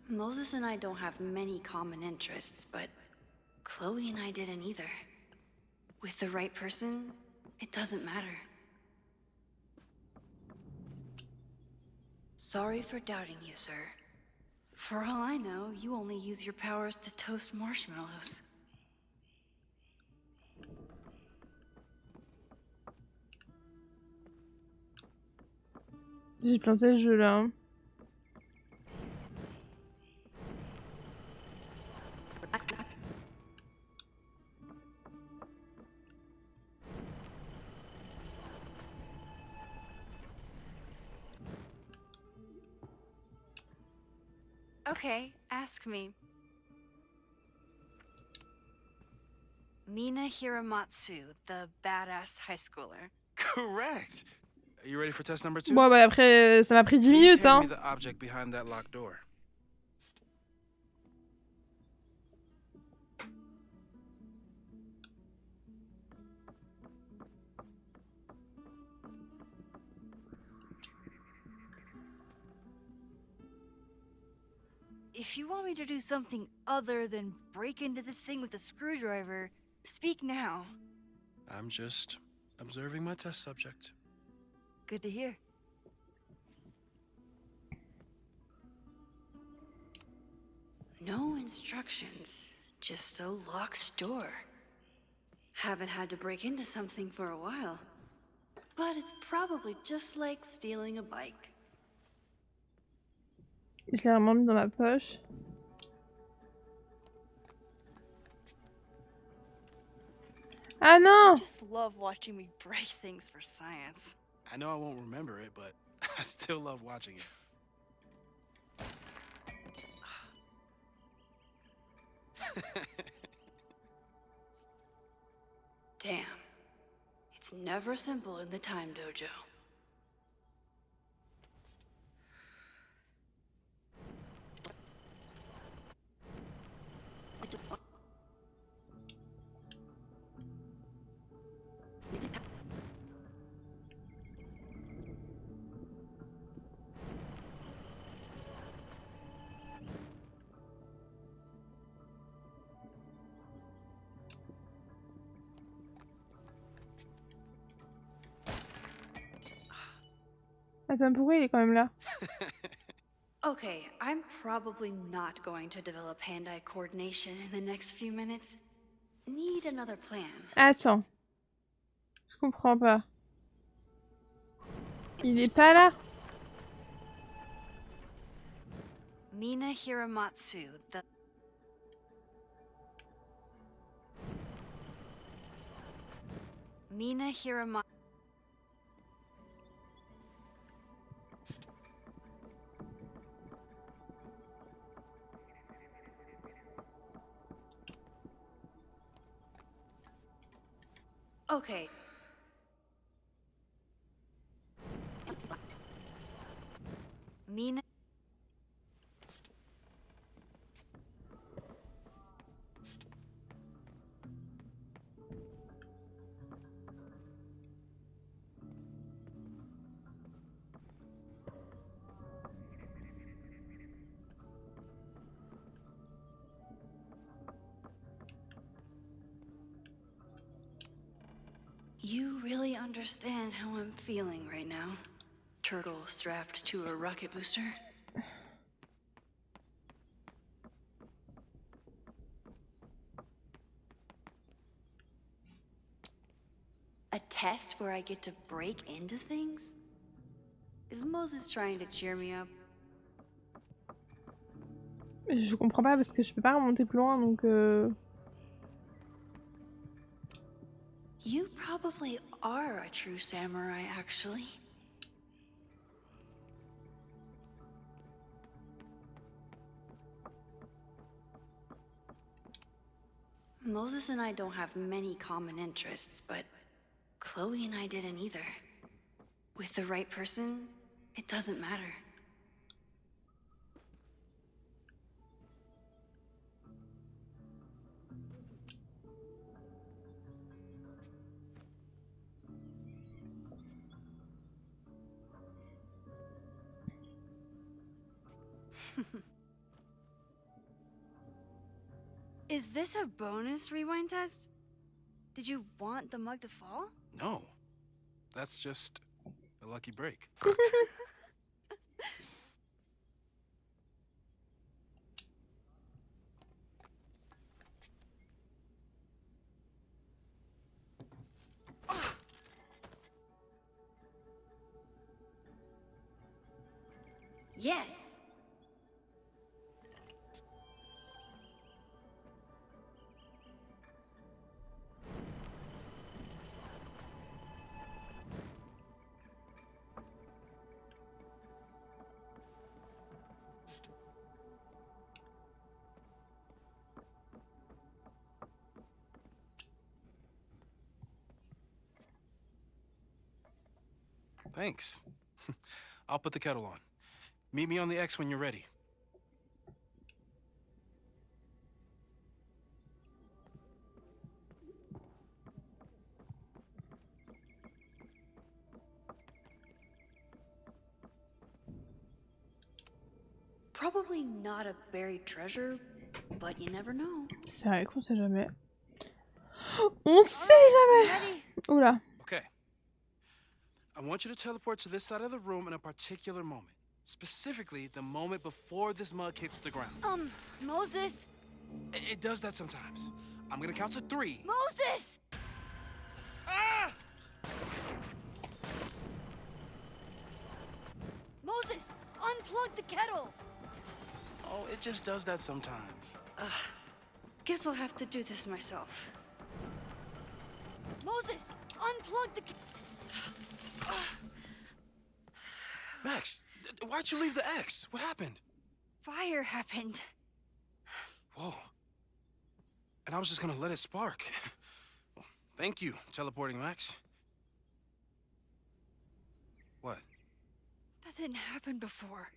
Moses and I don't have many common interests, but Chloe and I didn't either. With the right person, it doesn't matter. Sorry for doubting you, sir. For all I know, you only use your powers to toast marshmallows. J'ai planté le jeu là. Okay, ask me. Mina Hiramatsu, the badass high schooler. Correct. Are you ready for test number 2? Bon bah après ça m'a pris 10 minutes hein. Hand me the object behind that locked door. If you want me to do something other than break into this thing with a screwdriver, speak now. I'm just observing my test subject. Good to hear. No instructions, just a locked door. Haven't had to break into something for a while. But it's probably just like stealing a bike. Je l'ai vraiment mis dans ma poche. Ah non! I just love watching me break things for science. I know I won't remember it, but I still love watching it. Damn. It's never simple in the time dojo. Attends, pourquoi il est quand même là? Okay, I'm probably not going to develop hand-eye coordination in the next few minutes. Need another plan. Attends. Je comprends pas. Il est pas là? Mina Hiramatsu, the... Mina Hiramatsu... Okay. Mina... You really understand how I'm feeling right now? Turtle strapped to a rocket booster? A test where I get to break into things? Is Moses trying to cheer me up? Je comprends pas parce que je peux pas remonter plus loin donc You probably are a true samurai, actually. Moses and I don't have many common interests, but Chloe and I didn't either. With the right person, it doesn't matter. Is this a bonus rewind test? Did you want the mug to fall? No. That's just a lucky break. Yes. Thanks. I'll put the kettle on. Meet me on the X when you're ready. Probably not a buried treasure, but you never know. c'est vrai qu'on sait jamais. On sait jamais. Oula. Okay. I want you to teleport to this side of the room in a particular moment. Specifically, the moment before this mug hits the ground. Moses! It does that sometimes. I'm gonna count to 3. Moses! Ah! Moses! Unplug the kettle! Oh, it just does that sometimes. Guess I'll have to do this myself. Moses! Unplug the Max, why'd you leave the X? What happened? Fire happened. Whoa. And I was just gonna let it spark. Well, thank you, teleporting Max. What? That didn't happen before.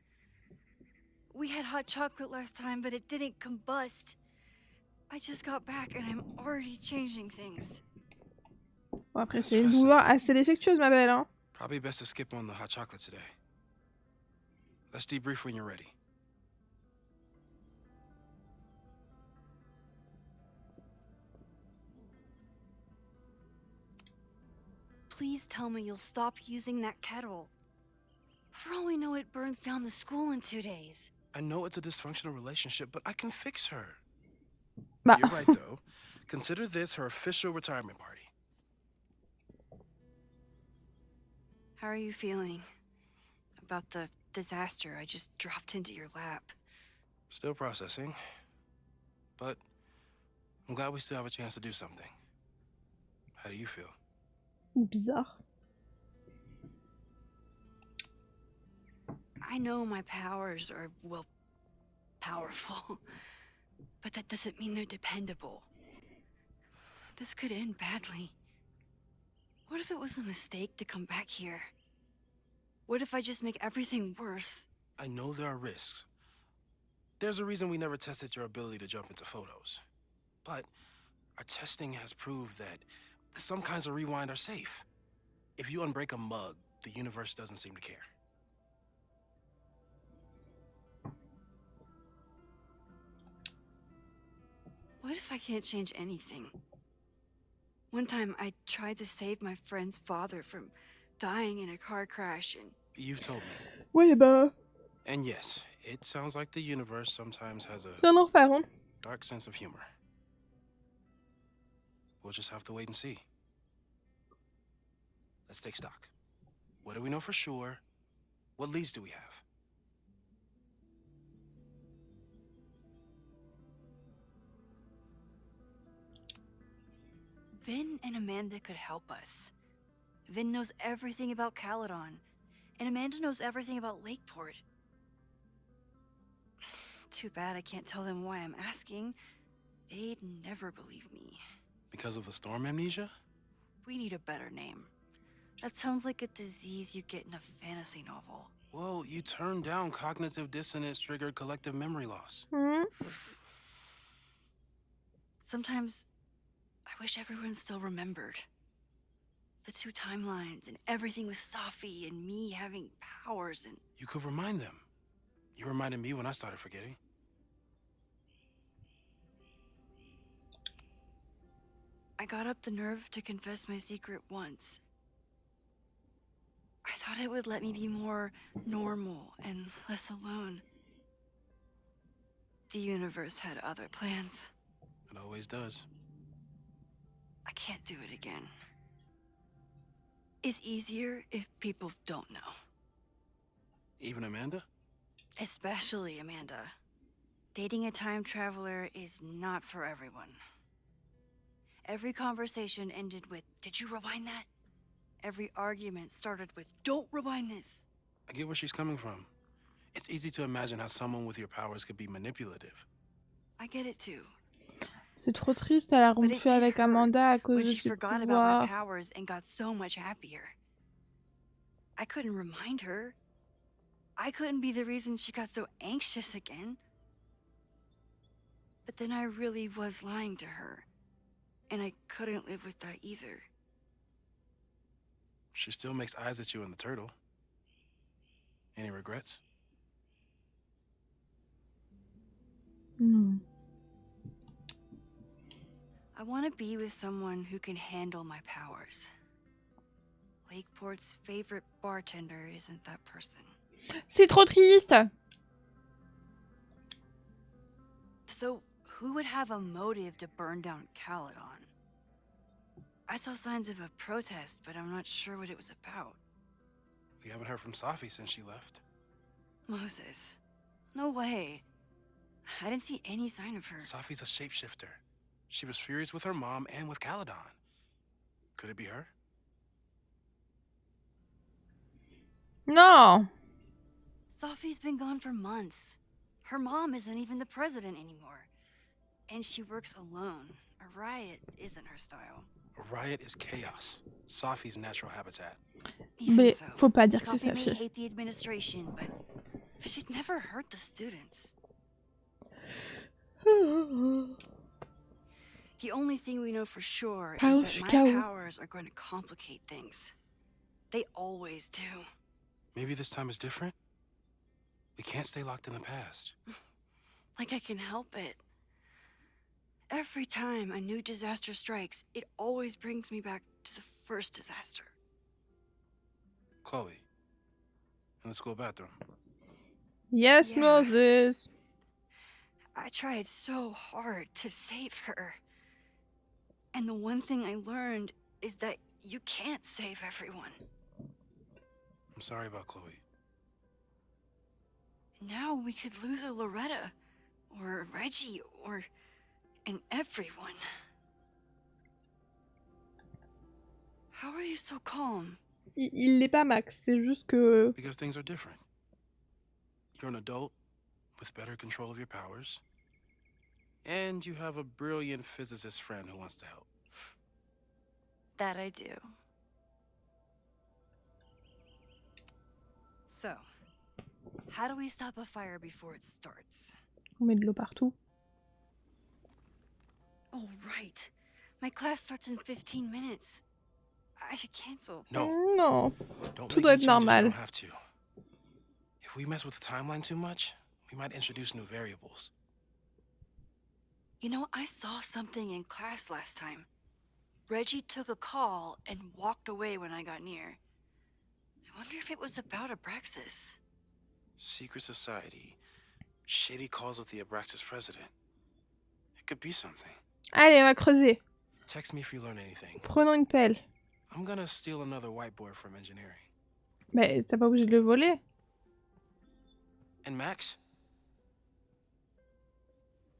We had hot chocolate last time, but it didn't combust. I just got back and I'm already changing things. Bon, après, c'est une douleur assez défectueuse, ma belle, hein. Probably best to skip on the hot chocolate today. Let's debrief when you're ready. Please tell me you'll stop using that kettle. For all we know, it burns down the school in 2 days. I know it's a dysfunctional relationship, but I can fix her. Bah. You're right, though. Consider this her official retirement party. How are you feeling about the disaster I just dropped into your lap? Still processing. But I'm glad we still have a chance to do something. How do you feel? Bizarre. I know my powers are, well, powerful. But that doesn't mean they're dependable. This could end badly. What if it was a mistake to come back here? What if I just make everything worse? I know there are risks. There's a reason we never tested your ability to jump into photos. But our testing has proved that some kinds of rewind are safe. If you unbreak a mug, the universe doesn't seem to care. What if I can't change anything? One time I tried to save my friend's father from dying in a car crash and... You've told me. Ouais, bah. And yes, it sounds like the universe sometimes has a C'est un enfer, hein. dark sense of humor. We'll just have to wait and see. Let's take stock. What do we know for sure? What leads do we have? Vin and Amanda could help us. Vin knows everything about Caledon, and Amanda knows everything about Lakeport. Too bad I can't tell them why I'm asking. They'd never believe me. Because of the storm amnesia? We need a better name. That sounds like a disease you get in a fantasy novel. Well, you turned down cognitive dissonance triggered collective memory loss. Sometimes I wish everyone still remembered. The two timelines and everything with Safi and me having powers and... You could remind them. You reminded me when I started forgetting. I got up the nerve to confess my secret once. I thought it would let me be more normal and less alone. The universe had other plans. It always does. I can't do it again. It's easier if people don't know. Even Amanda? Especially Amanda. Dating a time traveler is not for everyone. Every conversation ended with, "Did you rewind that?" Every argument started with, "Don't rewind this." I get where she's coming from. It's easy to imagine how someone with your powers could be manipulative. I get it too. C'est trop triste, elle a rompu avec Amanda à cause When de she ses forgot about my pouvoirs. powers and got so much happier. I couldn't remind her. I couldn't be the reason she got so anxious again. But then I really was lying to her. And I couldn't live with that either. She still makes eyes at you and the turtle. Any regrets? No. I want to be with someone who can handle my powers. Lakeport's favorite bartender isn't that person. C'est trop triste. So, who would have a motive to burn down Caledon? I saw signs of a protest, but I'm not sure what it was about. We haven't heard from Safi since she left. Moses. No way. I didn't see any sign of her. Safi's a shapeshifter. She was furious with her mom and with Caledon. Could it be her? No. Safi's been gone for months. Her mom isn't even the president anymore. And she works alone. A riot isn't her style. A riot is chaos. Safi's natural habitat. Even Mais so, faut pas dire que c'est Safi sa may fille. hate the administration, but she'd never hurt the students. The only thing we know for sure is that my powers are going to complicate things. They always do. Maybe this time is different? We can't stay locked in the past. Like I can help it. Every time a new disaster strikes, it always brings me back to the first disaster. Chloe, in the school bathroom. Yes, Yeah. Moses. I tried so hard to save her. And the one thing I learned is that you can't save everyone. I'm sorry about Chloe. Now we could lose a Loretta, or a Reggie, or an everyone. How are you so calm? Il l'est pas, Max. C'est juste que... Because things are different. You're an adult with better control of your powers. And you have a brilliant physicist friend who wants to help. That I do. So, how do we stop a fire before it starts? On met de l'eau partout. Oh, right. My class starts in 15 minutes. I should cancel. No. Non. Don't Tout make doit any être changes normal. you don't have to. If we mess with the timeline too much, we might introduce new variables. You know, I saw something in class last time. Reggie took a call and walked away when I got near. I wonder if it was about Abraxas. Secret society. Shady calls with the Abraxas president. It could be something. Allez, on va creuser. Text me if you learn anything. Prenons une pelle. I'm gonna steal another whiteboard from engineering. Mais t'as pas obligé de le voler. And Max?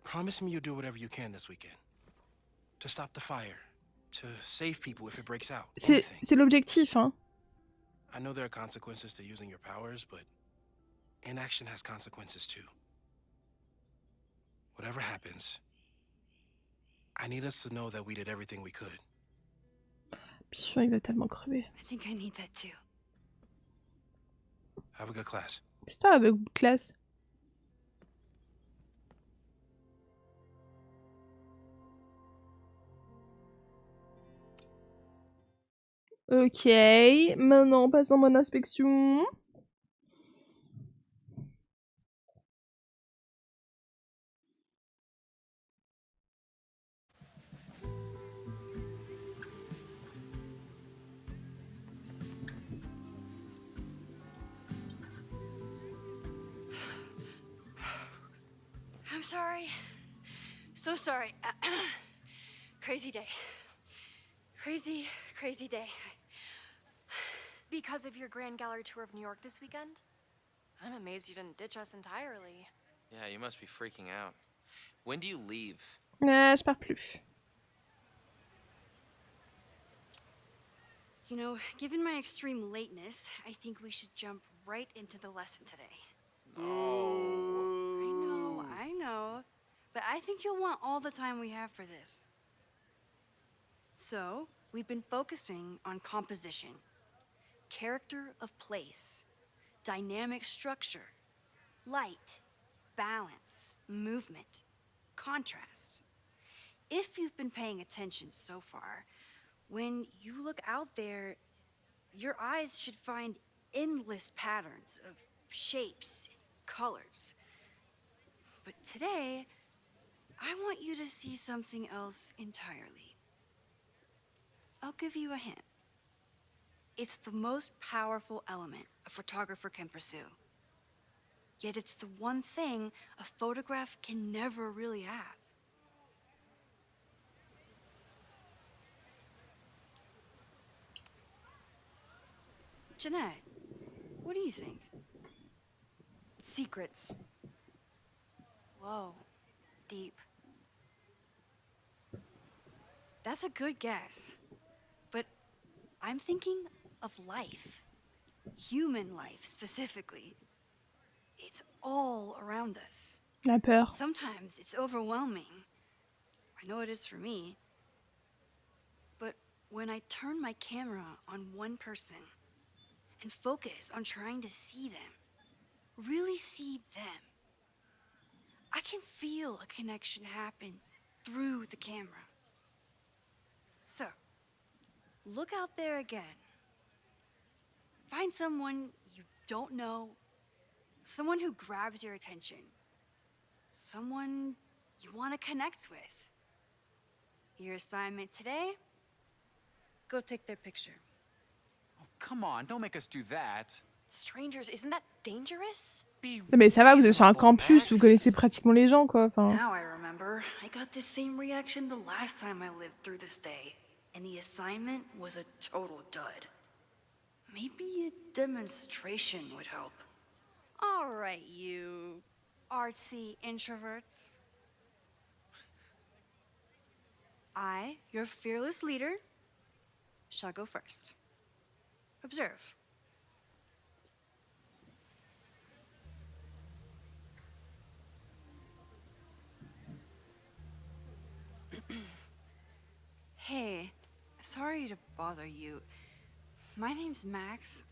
Promise me you'll do whatever you can this weekend. To stop the fire. To save people if it breaks out. C'est l'objectif, hein. I know there are consequences to using your powers, but inaction has consequences too. Whatever happens, I need us to know that we did everything we could. Pichon, il va tellement crever. I think I need that too. Have a good class. C'est ça avec good classe. Ok, maintenant passons mon inspection. I'm sorry. So sorry. Crazy day. Crazy day. Because of your Grand Gallery tour of New York this weekend? I'm amazed you didn't ditch us entirely. Yeah, you must be freaking out. When do you leave? Je pars plus. You know, given my extreme lateness, I think we should jump right into the lesson today. No. I know. But I think you'll want all the time we have for this. So, we've been focusing on composition. Character of place, dynamic structure, light, balance, movement, contrast. If you've been paying attention so far, when you look out there, your eyes should find endless patterns of shapes and colors. But today, I want you to see something else entirely. I'll give you a hint. It's the most powerful element a photographer can pursue. Yet it's the one thing a photograph can never really have. Jeanette, what do you think? Secrets. Whoa. Deep. That's a good guess. But I'm thinking of life. Human life, specifically. It's all around us. La peur. Sometimes it's overwhelming. I know it is for me. But when I turn my camera on one person and focus on trying to see them, really see them, I can feel a connection happen through the camera. So, look out there again. Find someone you don't know, someone who grabs your attention, someone you want to connect with. Your assignment today? Go take their picture. Oh, come on, don't make us do that. Strangers, isn't that dangerous? Mais ça va, vous êtes sur un campus, vous connaissez pratiquement les gens, quoi. Enfin... Now I remember. I got the same reaction the last time I lived through this day. And the assignment was a total dud. Maybe a demonstration would help. All right, you artsy introverts. I, your fearless leader, shall go first. Observe. Hey, sorry to bother you. My name's Max.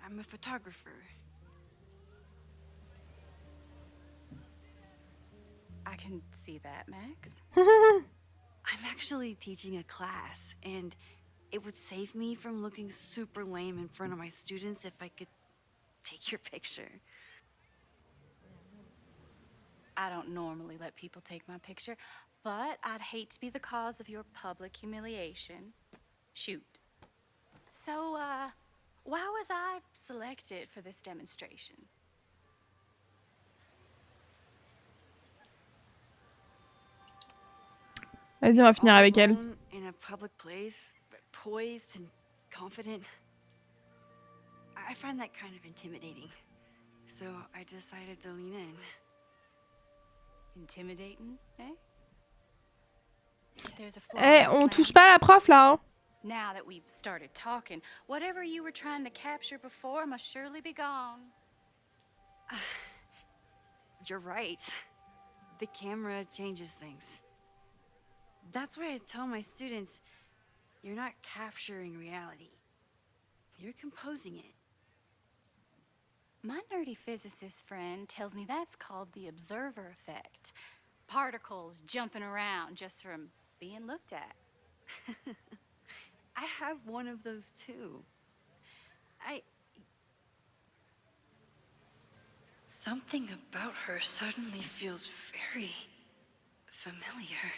I'm a photographer. I can see that, Max. I'm actually teaching a class, and it would save me from looking super lame in front of my students if I could take your picture. I don't normally let people take my picture, but I'd hate to be the cause of your public humiliation. Shoot. So, why was I selected for this demonstration? Vas-y, on va finir avec elle. In a public place, poised and confident. I find that kind of intimidating. So I decided to lean in. Intimidating, eh? There's a flaw Eh, in on the touche plan. pas à la prof là, hein. Now that we've started talking, whatever you were trying to capture before must surely be gone. You're right. The camera changes things. That's why I tell my students, you're not capturing reality. You're composing it. My nerdy physicist friend tells me that's called the observer effect. Particles jumping around just from being looked at. I have one of those too. Something about her suddenly feels very familiar.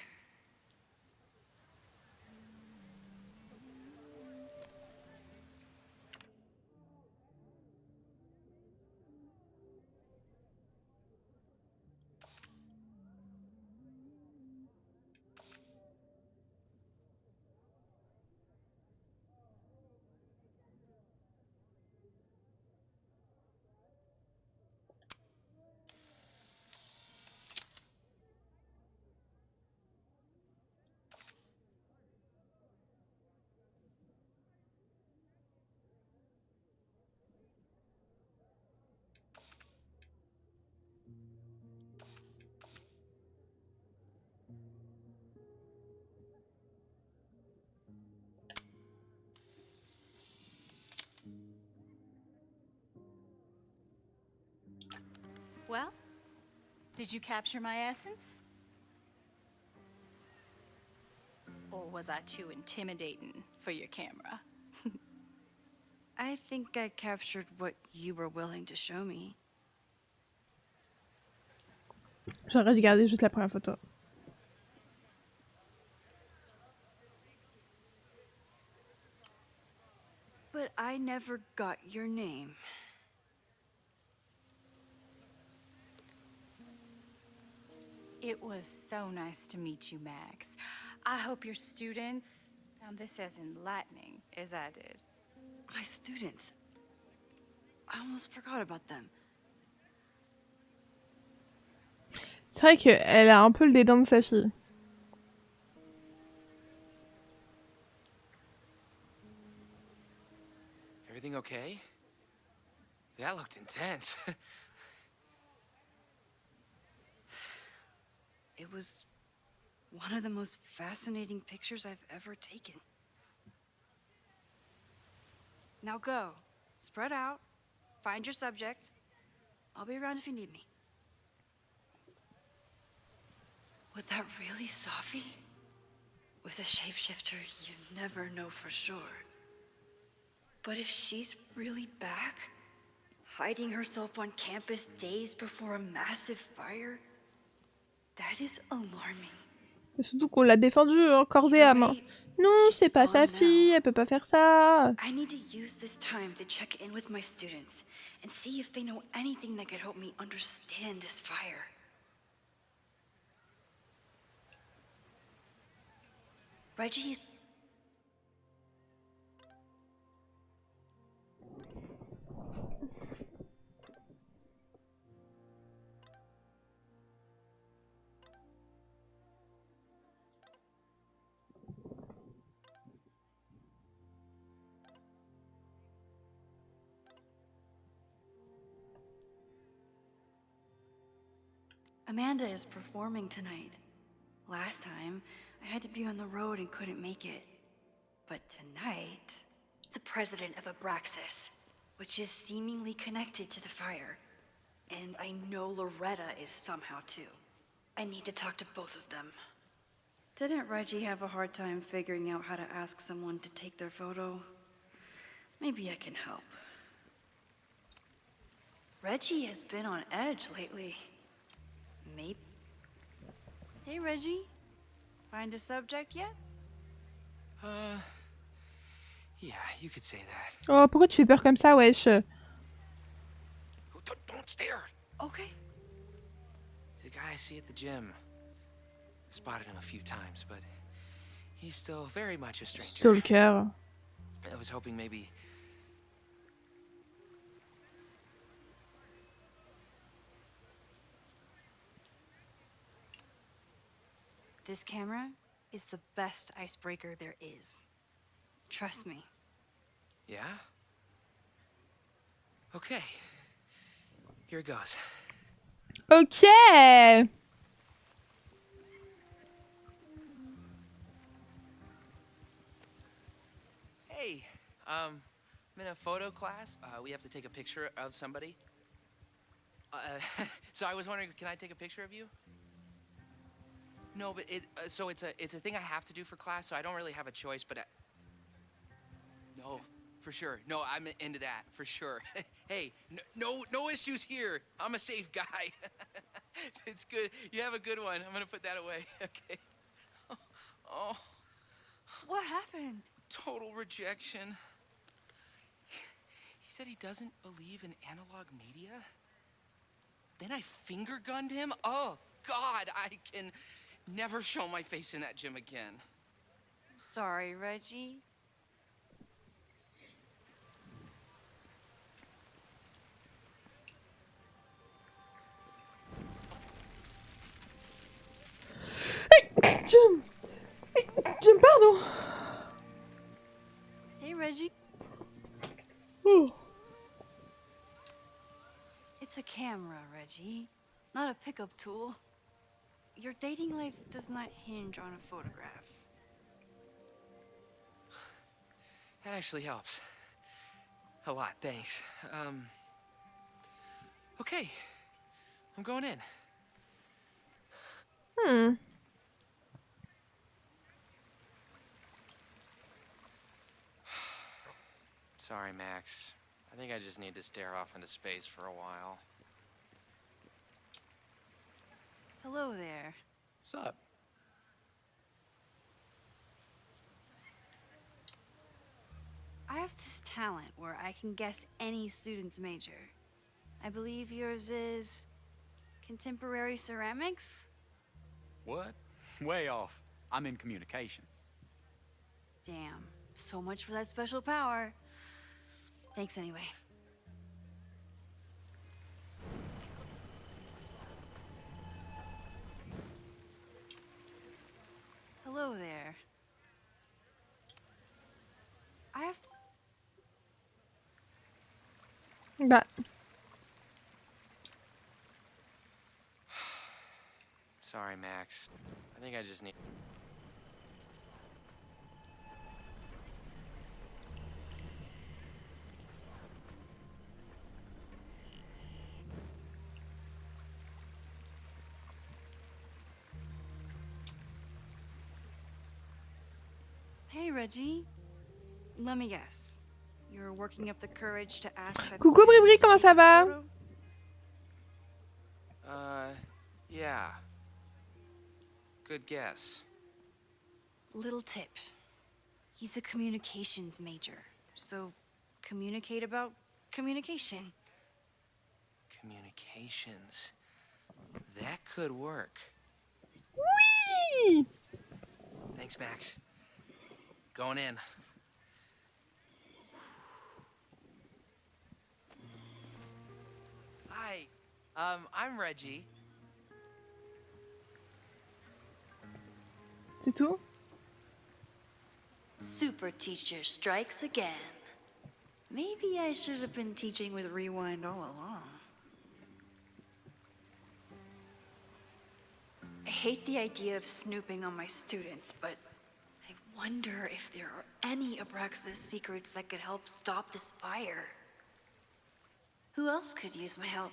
Well, did you capture my essence? Or was I too intimidating for your camera? I think I captured what you were willing to show me. J'aurais dû garder juste la première photo. But I never got your name. It was so nice to meet you, Max. I hope your students found this as enlightening as I did. My students. I almost forgot about them. C'est vrai qu'elle a un peu le dédain de sa fille. Everything okay? That looked intense. It was one of the most fascinating pictures I've ever taken. Now go. Spread out. Find your subject. I'll be around if you need me. Was that really Sophie? With a shapeshifter, you never know for sure. But if she's really back, hiding herself on campus days before a massive fire, that is alarming. Et surtout qu'on l'a défendue en corps et âme. Non, c'est pas sa fille, elle peut pas faire ça. I need to use this time to check in with my students and see if they know anything that could help me understand this fire. Reggie is... Amanda is performing tonight. Last time, I had to be on the road and couldn't make it. But tonight, the president of Abraxas, which is seemingly connected to the fire. And I know Loretta is somehow too. I need to talk to both of them. Didn't Reggie have a hard time figuring out how to ask someone to take their photo? Maybe I can help. Reggie has been on edge lately. Maybe... Hey, Reggie. Find a subject yet? Yeah, you could say that. Oh, pourquoi tu fais peur comme ça, wesh? Don't stare. Okay. He's a guy I see at the gym. Spotted him a few times, but he's still very much a stranger. Stalker. I was hoping maybe... This camera is the best icebreaker there is. Trust me. Yeah? Okay. Here it goes. Ok. Hey, I'm in a photo class. We have to take a picture of somebody. So I was wondering, can I take a picture of you? No, but it's a thing I have to do for class, so I don't really have a choice, but no, for sure. No, I'm into that, for sure. Hey, no issues here. I'm a safe guy. It's good. You have a good one. I'm gonna put that away. Okay. Oh. What happened? Total rejection. He said he doesn't believe in analog media. Then I finger gunned him? Oh, God, I can never show my face in that gym again. Sorry, Reggie. Jim, pardon. Hey, Reggie. Oh. It's a camera, Reggie, not a pickup tool. Your dating life does not hinge on a photograph. That actually helps. A lot, thanks. Okay. I'm going in. Sorry, Max. I think I just need to stare off into space for a while. Hello there. What's up? I have this talent where I can guess any student's major. I believe yours is contemporary ceramics? What? Way off. I'm in communications. Damn, so much for that special power. Thanks anyway. Hello there. I have... Bah. Sorry, Max. I think I just need... Hey, Reggie. Let me guess. You're working up the courage to ask that Coucou Bribri, comment ça va? Yeah. Good guess. Little tip. He's a communications major, so communicate about communication. Communications. That could work. Whee! Thanks, Max. Going in. Hi. I'm Reggie. C'est tout? Super teacher strikes again. Maybe I should have been teaching with Rewind all along. I hate the idea of snooping on my students, but I wonder if there are any Abraxas secrets that could help stop this fire. Who else could use my help?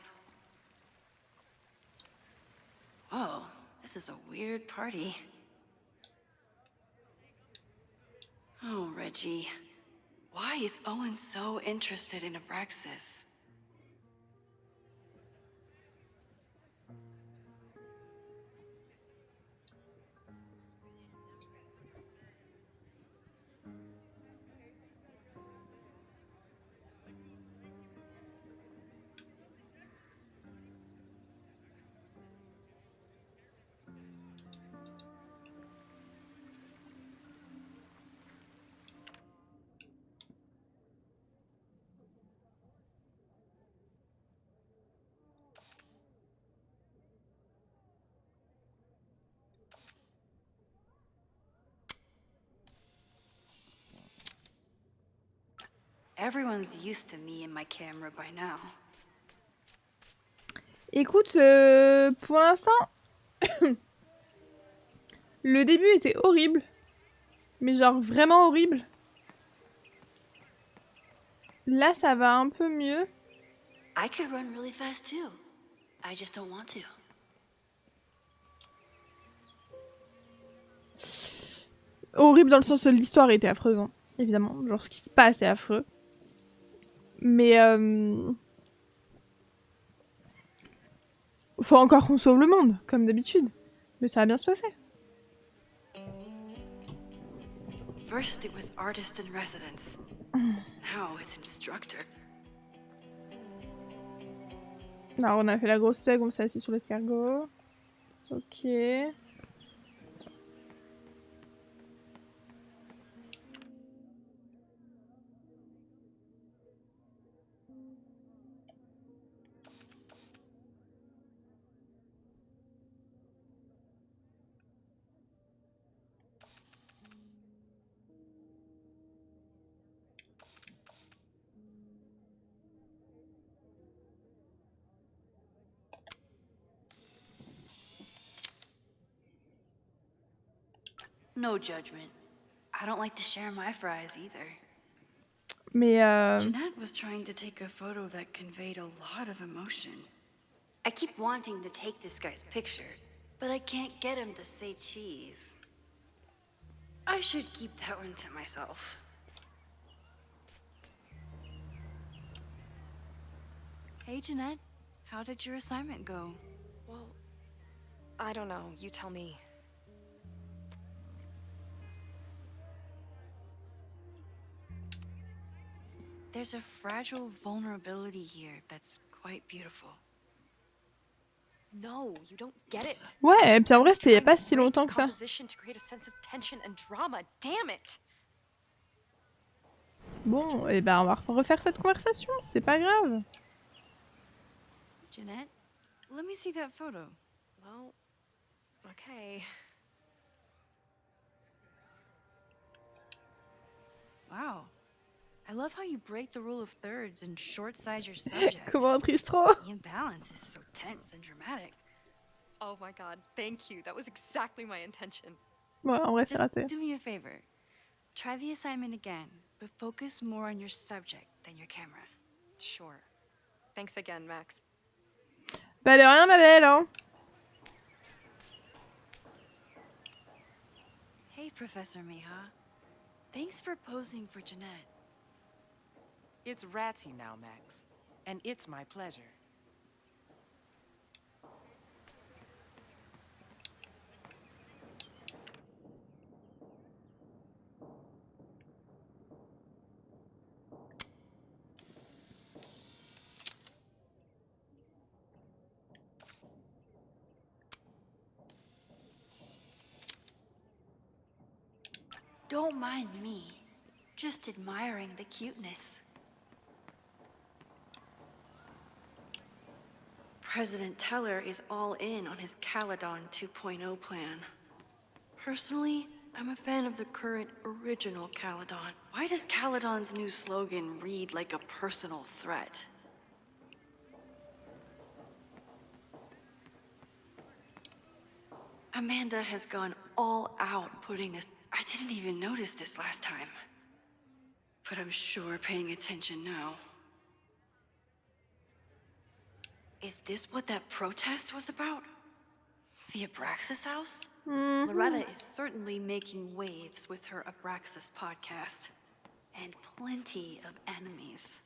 Oh, this is a weird party. Oh, Reggie. Why is Owen so interested in Abraxas? Everyone's used to me and my camera by now. Écoute, pour l'instant, le début était horrible. Mais genre vraiment horrible. Là, ça va un peu mieux. I could run really fast too. I just don't want to. Horrible dans le sens où l'histoire était affreuse, hein, évidemment. Genre ce qui se passe est affreux. Mais faut encore qu'on sauve le monde, comme d'habitude. Mais ça va bien se passer. First it was artist in residence. Now it's instructor. Alors on a fait la grosse tag, on s'est assis sur l'escargot. Ok. No judgment. I don't like to share my fries either. Mais Jeanette was trying to take a photo that conveyed a lot of emotion. I keep wanting to take this guy's picture, but I can't get him to say cheese. I should keep that one to myself. Hey, Jeanette. How did your assignment go? Well, I don't know. You tell me. There's a fragile vulnerability here that's quite beautiful. No, you don't get it. ouais, et puis en vrai c'était il y a pas si longtemps que ça. Composition to create a sense of tension and drama. Damn it. Bon, et ben on va refaire cette conversation, c'est pas grave. Jeanette, let me see that photo. Well, okay. Wow. I love how you break the rule of thirds and short-size your subject. Comment on triche trop. The imbalance is so tense and dramatic. Oh my god, thank you. That was exactly my intention. Ouais, en vrai c'est Just raté. do me a favor. Try the assignment again, but focus more on your subject than your camera. Sure. Thanks again, Max. Bah de rien ma belle, hein. Hey, Professor Miha. Thanks for posing for Jeanette. It's ratty now, Max. And it's my pleasure. Don't mind me. Just admiring the cuteness. President Teller is all in on his Caledon 2.0 plan. Personally, I'm a fan of the current original Caledon. Why does Caledon's new slogan read like a personal threat? Amanda has gone all out putting this. I didn't even notice this last time. But I'm sure paying attention now. Is this what that protest was about? The Abraxas house? Loretta is certainly making waves with her Abraxas podcast. And plenty of enemies.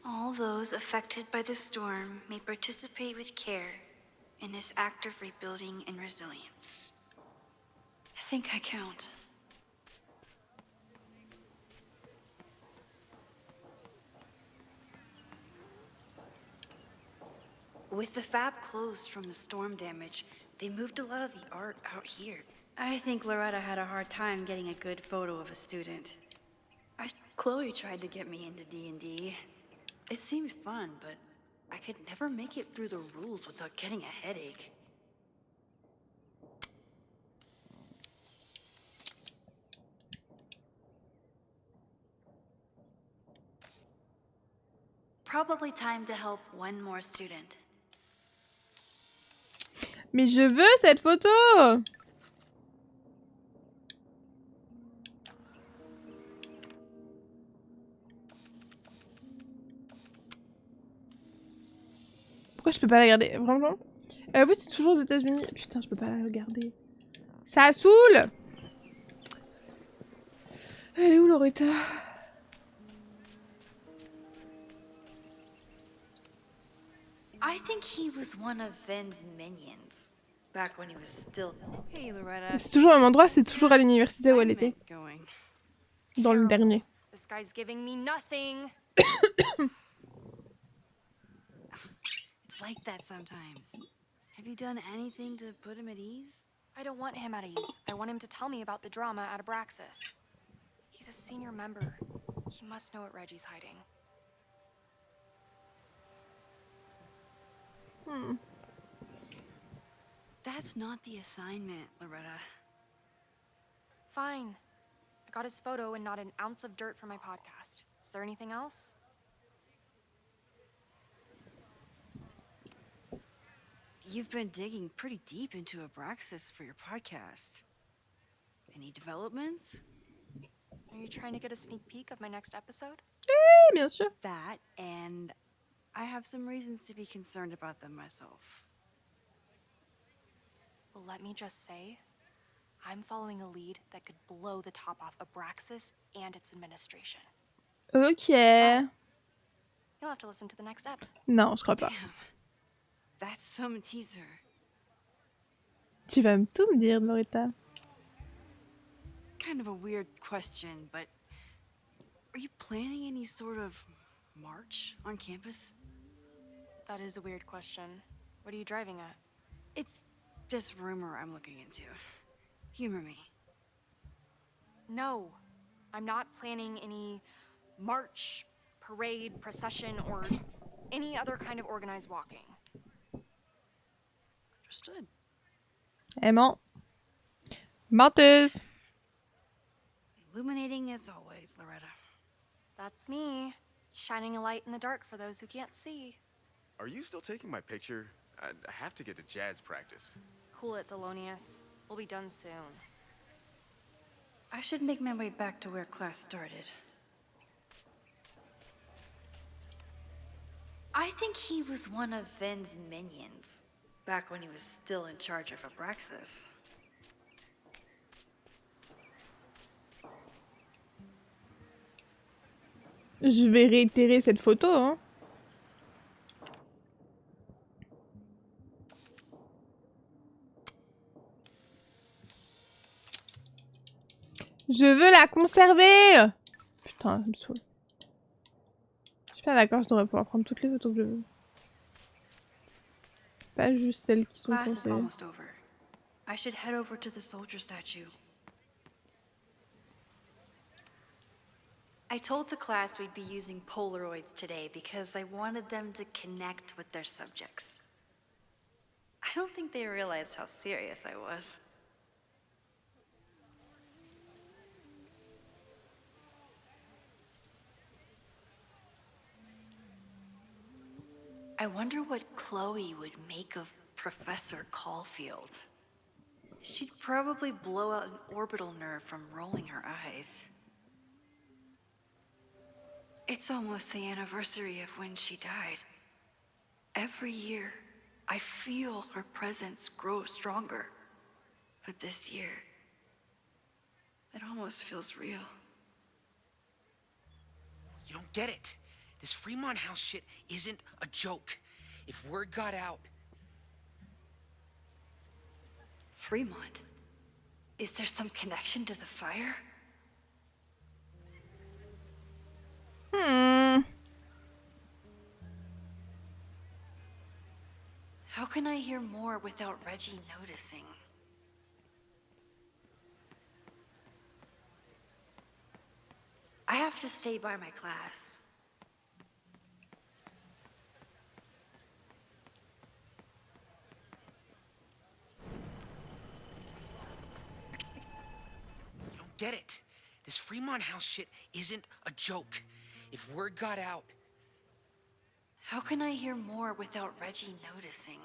All those affected by the storm may participate with care in this act of rebuilding and resilience. I think I count. With the fab closed from the storm damage, they moved a lot of the art out here. I think Loretta had a hard time getting a good photo of a student. Chloé tried to get me into D&D. It seemed fun, but I could never make it through the rules without getting a headache. Probably time to help one more student. Mais je veux cette photo! Pourquoi je peux pas la garder? Vraiment? Oui, c'est toujours aux États-Unis. Putain, je peux pas la regarder. Ça saoule! Elle est où, Loretta? I think he was one of Ven's minions. Back when he was still... Hey, Loretta. C'est toujours au même endroit, c'est toujours à l'université où elle était. Dans le dernier. This guy's giving me nothing. It's like that sometimes. Have you done anything to put him at ease? I don't want him at ease. I want him to tell me about the drama at Abraxas. He's a senior member. He must know what Reggie's hiding. That's not the assignment, Loretta. Fine. I got his photo and not an ounce of dirt for my podcast. Is there anything else? You've been digging pretty deep into Abraxas for your podcast. Any developments? Are you trying to get a sneak peek of my next episode? Bien sûr. That, and I have some reasons to be concerned about them myself. Well, let me just say, I'm following a lead that could blow the top off Abraxas and its administration. Ok. You'll have to listen to the next ep. Non, je crois pas. Damn. That's some teaser. Tu vas tout me dire, Loretta. Kind of a weird question, but are you planning any sort of march on campus? That is a weird question. What are you driving at? It's just rumor I'm looking into. Humor me. No, I'm not planning any march, parade, procession, or any other kind of organized walking. Understood. Elle ment. Menteuse. Illuminating as always, Loretta. That's me, shining a light in the dark for those who can't see. Are you still taking my picture? I have to get to jazz practice. Cool it, Thelonious. We'll be done soon. I should make my way back to where class started. I think he was one of Ven's minions, back when he was still in charge of Abraxas. Je vais réitérer cette photo, hein. Je veux la conserver! Putain, ça me saoule. Je suis pas d'accord, je devrais pouvoir prendre toutes les photos que je veux. Pas juste celles qui sont Class is comptées. almost over. I should head over to the soldier statue. I told the class we'd be using Polaroids today because I wanted them to connect with their subjects. I don't think they realized how serious I was. I wonder what Chloé would make of Professor Caulfield. She'd probably blow out an orbital nerve from rolling her eyes. It's almost the anniversary of when she died. Every year, I feel her presence grow stronger. But this year, it almost feels real. You don't get it. This Fremont House shit isn't a joke. If word got out... Fremont? Is there some connection to the fire? How can I hear more without Reggie noticing? I have to stay by my class. get it. This Fremont House shit isn't a joke. If word got out... How can I hear more without Reggie noticing?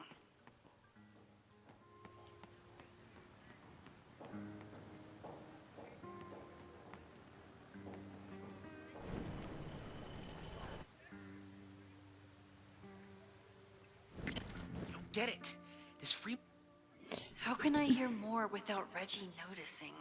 You don't get it. This Fremont... How can I hear more without Reggie noticing?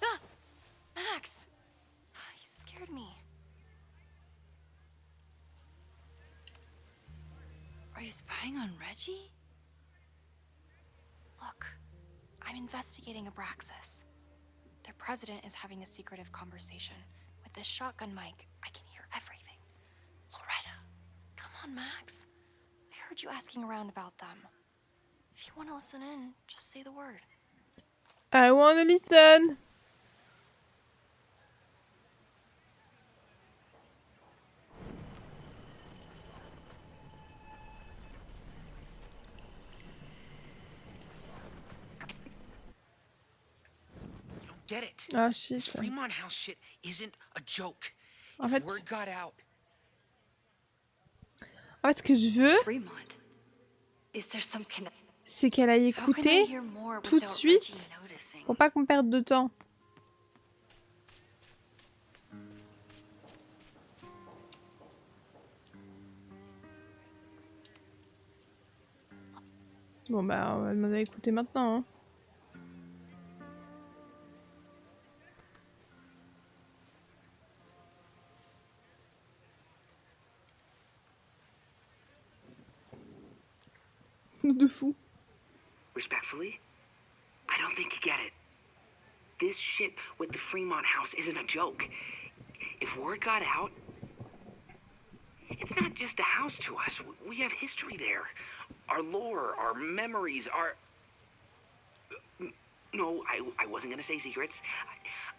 Ah! Max! You scared me. Are you spying on Reggie? Look, I'm investigating Abraxas. Their president is having a secretive conversation. With this shotgun mic, I can hear everything. Loretta, come on, Max. I heard you asking around about them. If you want to listen in, just say the word. I want to listen. Get it. Ah, shit. This Fremont House shit isn't a joke. En If fait, word got out... ce que je veux, Fremont. Is there some c'est qu'elle aille écouter tout de suite pour pas qu'on perde de temps. Bon bah, elle m'a écouté maintenant. Hein. De fou. Respectfully, I don't think you get it. This shit with the Fremont House isn't a joke. If word got out, it's not just a house to us. We have history there. Our lore, our memories, our... No, I wasn't gonna say secrets.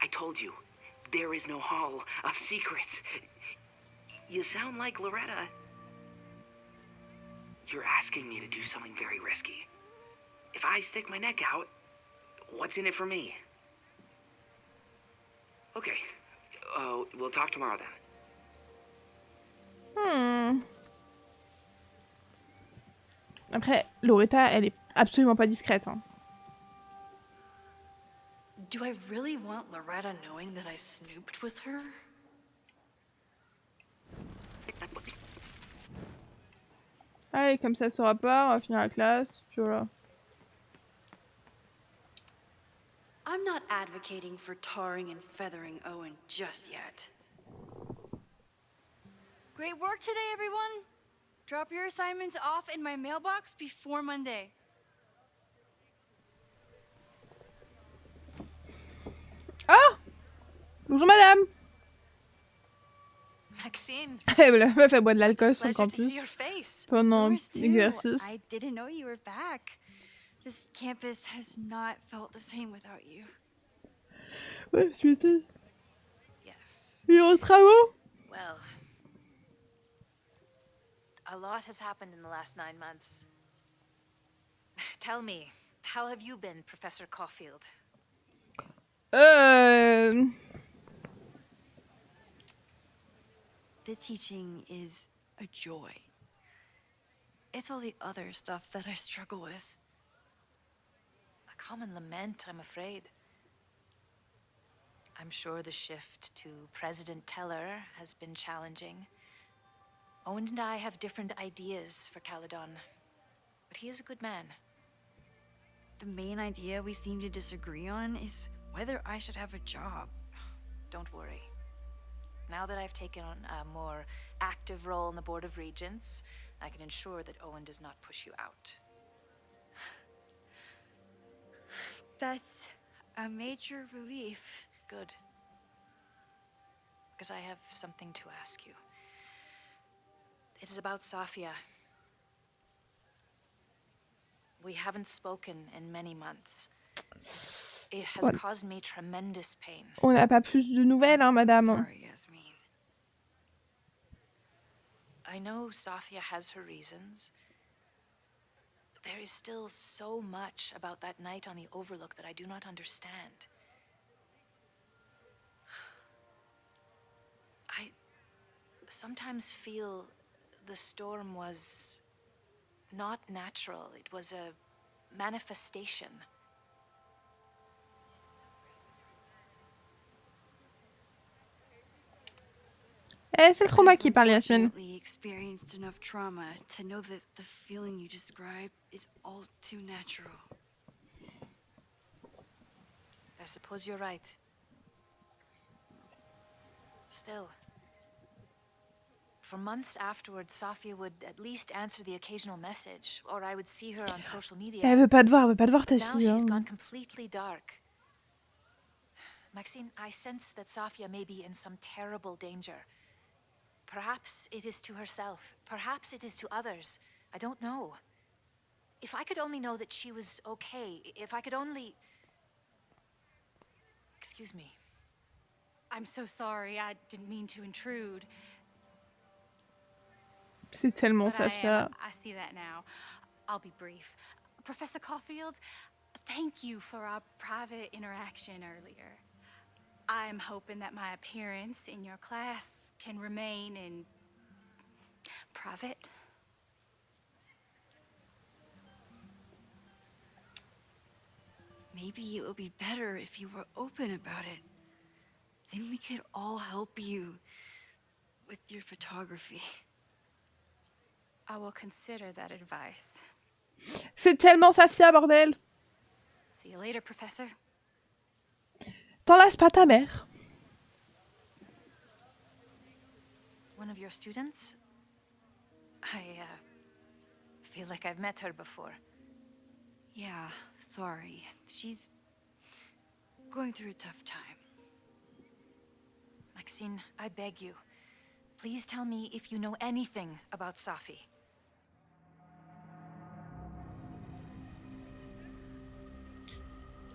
I told you, there is no hall of secrets. You sound like Loretta. You're asking me to do something very risky. If I stick my neck out, what's in it for me? Okay, we'll talk tomorrow then. Après, Loretta, elle est absolument pas discrète. Hein. Do I really want Loretta knowing that I snooped with her? Allez, comme ça saura pas, on va finir la classe, puis voilà. I'm not advocating for tarring and feathering Owen just yet. Great work today, everyone. Drop your assignments off in my mailbox before Monday. Ah! Bonjour madame! Maxine. La meuf elle boit de l'alcool sur le Pleasure to campus see your face. pendant Yours too. l'exercice. I didn't know you were back. This campus has not felt the same without you. Ouais, je m'étais. Yes. Il est en travaux? Well, a lot has happened in the last 9 months. Tell me, how have you been, Professor Caulfield? The teaching is a joy. It's all the other stuff that I struggle with. A common lament, I'm afraid. I'm sure the shift to President Teller has been challenging. Owen and I have different ideas for Caledon, but he is a good man. The main idea we seem to disagree on is whether I should have a job. Don't worry. Now that I've taken on a more active role in the Board of Regents, I can ensure that Owen does not push you out. That's a major relief. Good. Because I have something to ask you. It is about Sofia. We haven't spoken in many months. It has caused me tremendous pain. On n'a pas plus de nouvelles, hein, madame. Sorry, Yasmin. I know Sofia has her reasons. There is still so much about that night on the Overlook that I do not understand. I sometimes feel the storm was not natural. It was a manifestation. Eh, c'est le trauma qui parle, Yasmine. Unfortunately experienced enough trauma to know that the feeling you describe is all too natural. I suppose you're right. Still, for months afterwards, Sofia would at least answer the occasional message, or I would see her on social media. Elle veut pas te voir ta Now fille. she's Hein. gone completely dark. Maxine, I sense that Sofia may be in some terrible danger. Perhaps it is to herself. Perhaps it is to others. I don't know. If I could only know that she was okay, if I could only... Excuse me. I'm so sorry. I didn't mean to intrude. C'est tellement But Sofia. I see that now. I'll be brief. Professor Caulfield, thank you for our private interaction earlier. I'm hoping that my appearance in your class can remain in private. Maybe it would be better if you were open about it. Then we could all help you with your photography. I will consider that advice. C'est tellement Sofia, bordel. See you later, Professor. T'enlaces pas ta mère. One of your students? I feel like I've met her before. Yeah, sorry. She's going through a tough time. Maxine, I beg you. Please tell me if you know anything about Safi.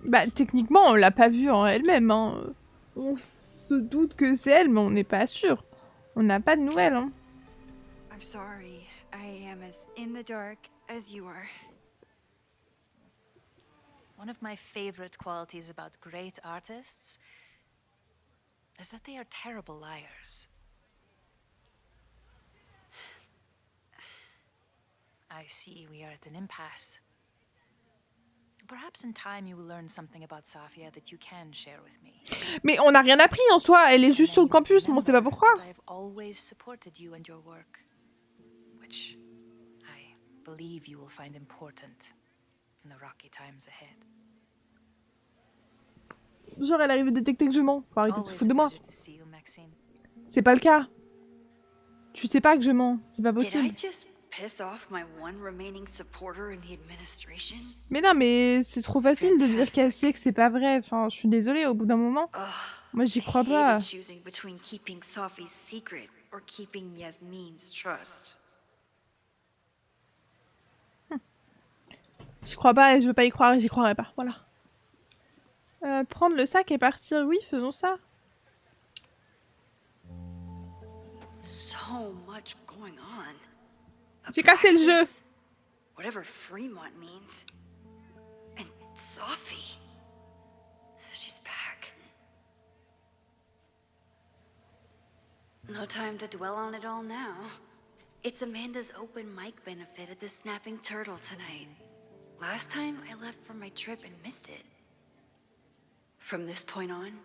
Bah, techniquement, on l'a pas vue en elle-même. Hein. On se doute que c'est elle, mais on n'est pas sûr. On n'a pas de nouvelles. Hein. I'm sorry. I am as in the dark as you are. One of my favorite qualities about great artists is that they are terrible liars. I see we are at an impasse. Perhaps in time you will learn something about Sofia that you can share with me. Mais on n'a rien appris en soi, elle est juste sur le campus, mais on sait pas pourquoi. I have always supported you and your work, which I believe you will find important in the rocky times ahead. Genre elle arrive à détecter que je mens. Faut arrêter de se foutre de moi. Pleasure to see you, Maxine. C'est pas le cas. Tu sais pas que je mens, c'est pas Did possible. I just piss off my one remaining supporter in the administration? Mais non, mais c'est trop facile de dire qu'elle sait que c'est pas vrai. Enfin, je suis désolée, au bout d'un moment. Moi, j'y crois pas. I hated choosing between keeping Safi's secret or keeping Yasmin's trust. J'y crois pas et je veux pas y croire et j'y croirai pas. Voilà. Prendre le sac et partir, oui, faisons ça. So much going on. J'ai cassé le jeu. Whatever Fremont means. And Safi. She's back. No time to dwell on it all now. It's Amanda's open mic benefit at the Snapping Turtle tonight. Last time I left for my trip and missed it. From this point on,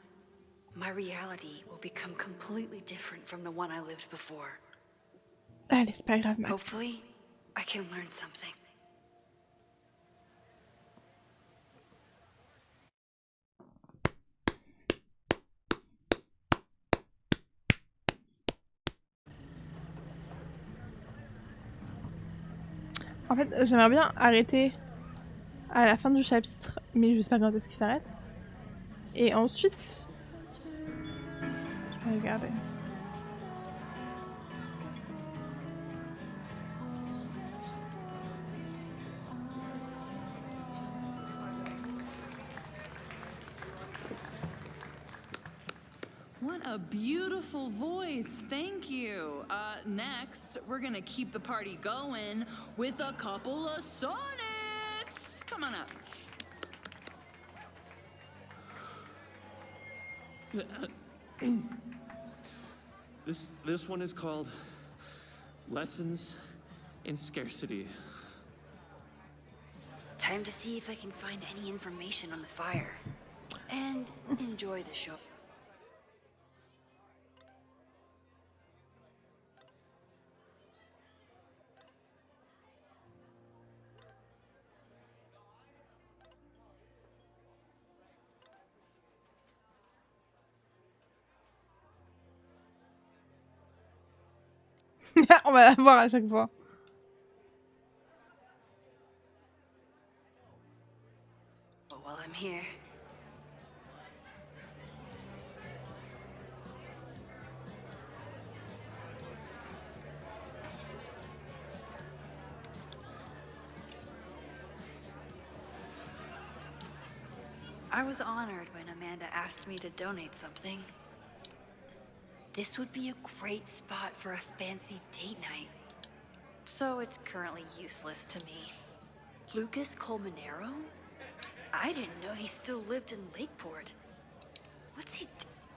my reality will become completely different from the one I lived before. Allez, c'est pas grave, Max. Hopefully, I can learn something. En fait, j'aimerais bien arrêter à la fin du chapitre, mais je sais pas quand est-ce qu'il s'arrête. Et ensuite... Regardez. What a beautiful voice. Thank you. Next, we're gonna keep the party going with a couple of sonnets. Come on up. This one is called Lessons in Scarcity. Time to see if I can find any information on the fire. And enjoy the show. On va la voir à chaque fois. But while I'm here, I was honored when Amanda asked me to donate something. This would be a great spot for a fancy date night. So it's currently useless to me. Lucas Colmenero? I didn't know he still lived in Lakeport. What's he d-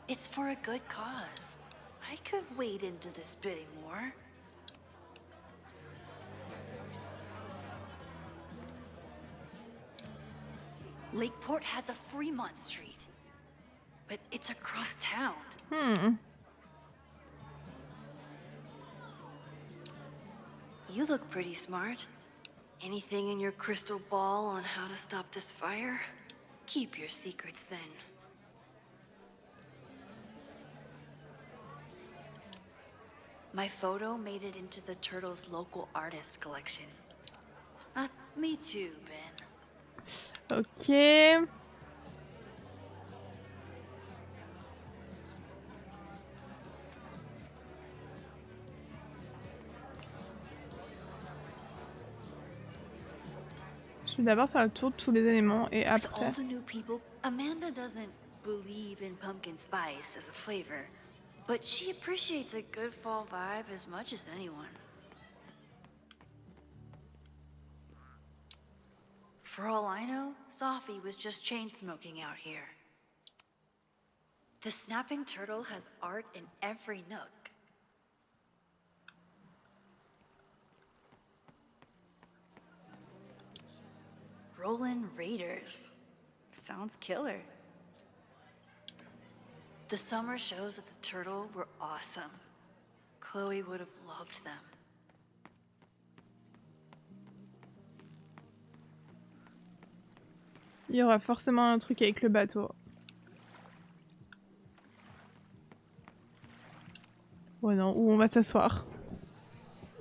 It's for a good cause. I could wade into this bidding war. Lakeport has a Fremont Street, but it's across town. You look pretty smart. Anything in your crystal ball on how to stop this fire? Keep your secrets then. My photo made it into the Turtles' local artist collection. Me too, Ben. Ok. Je vais d'abord faire le tour de tous les éléments et With après. all the new people, Amanda doesn't believe in pumpkin spice as a flavor, but she appreciates a good fall vibe as much as anyone. For all I know, Sophie was just chain smoking out here. The snapping turtle has art in every nook. Rollin' Raiders. Sounds killer. The summer shows at the Turtle were awesome. Chloe would have loved them. Il y aura forcément un truc avec le bateau. Ouais non, où on va s'asseoir.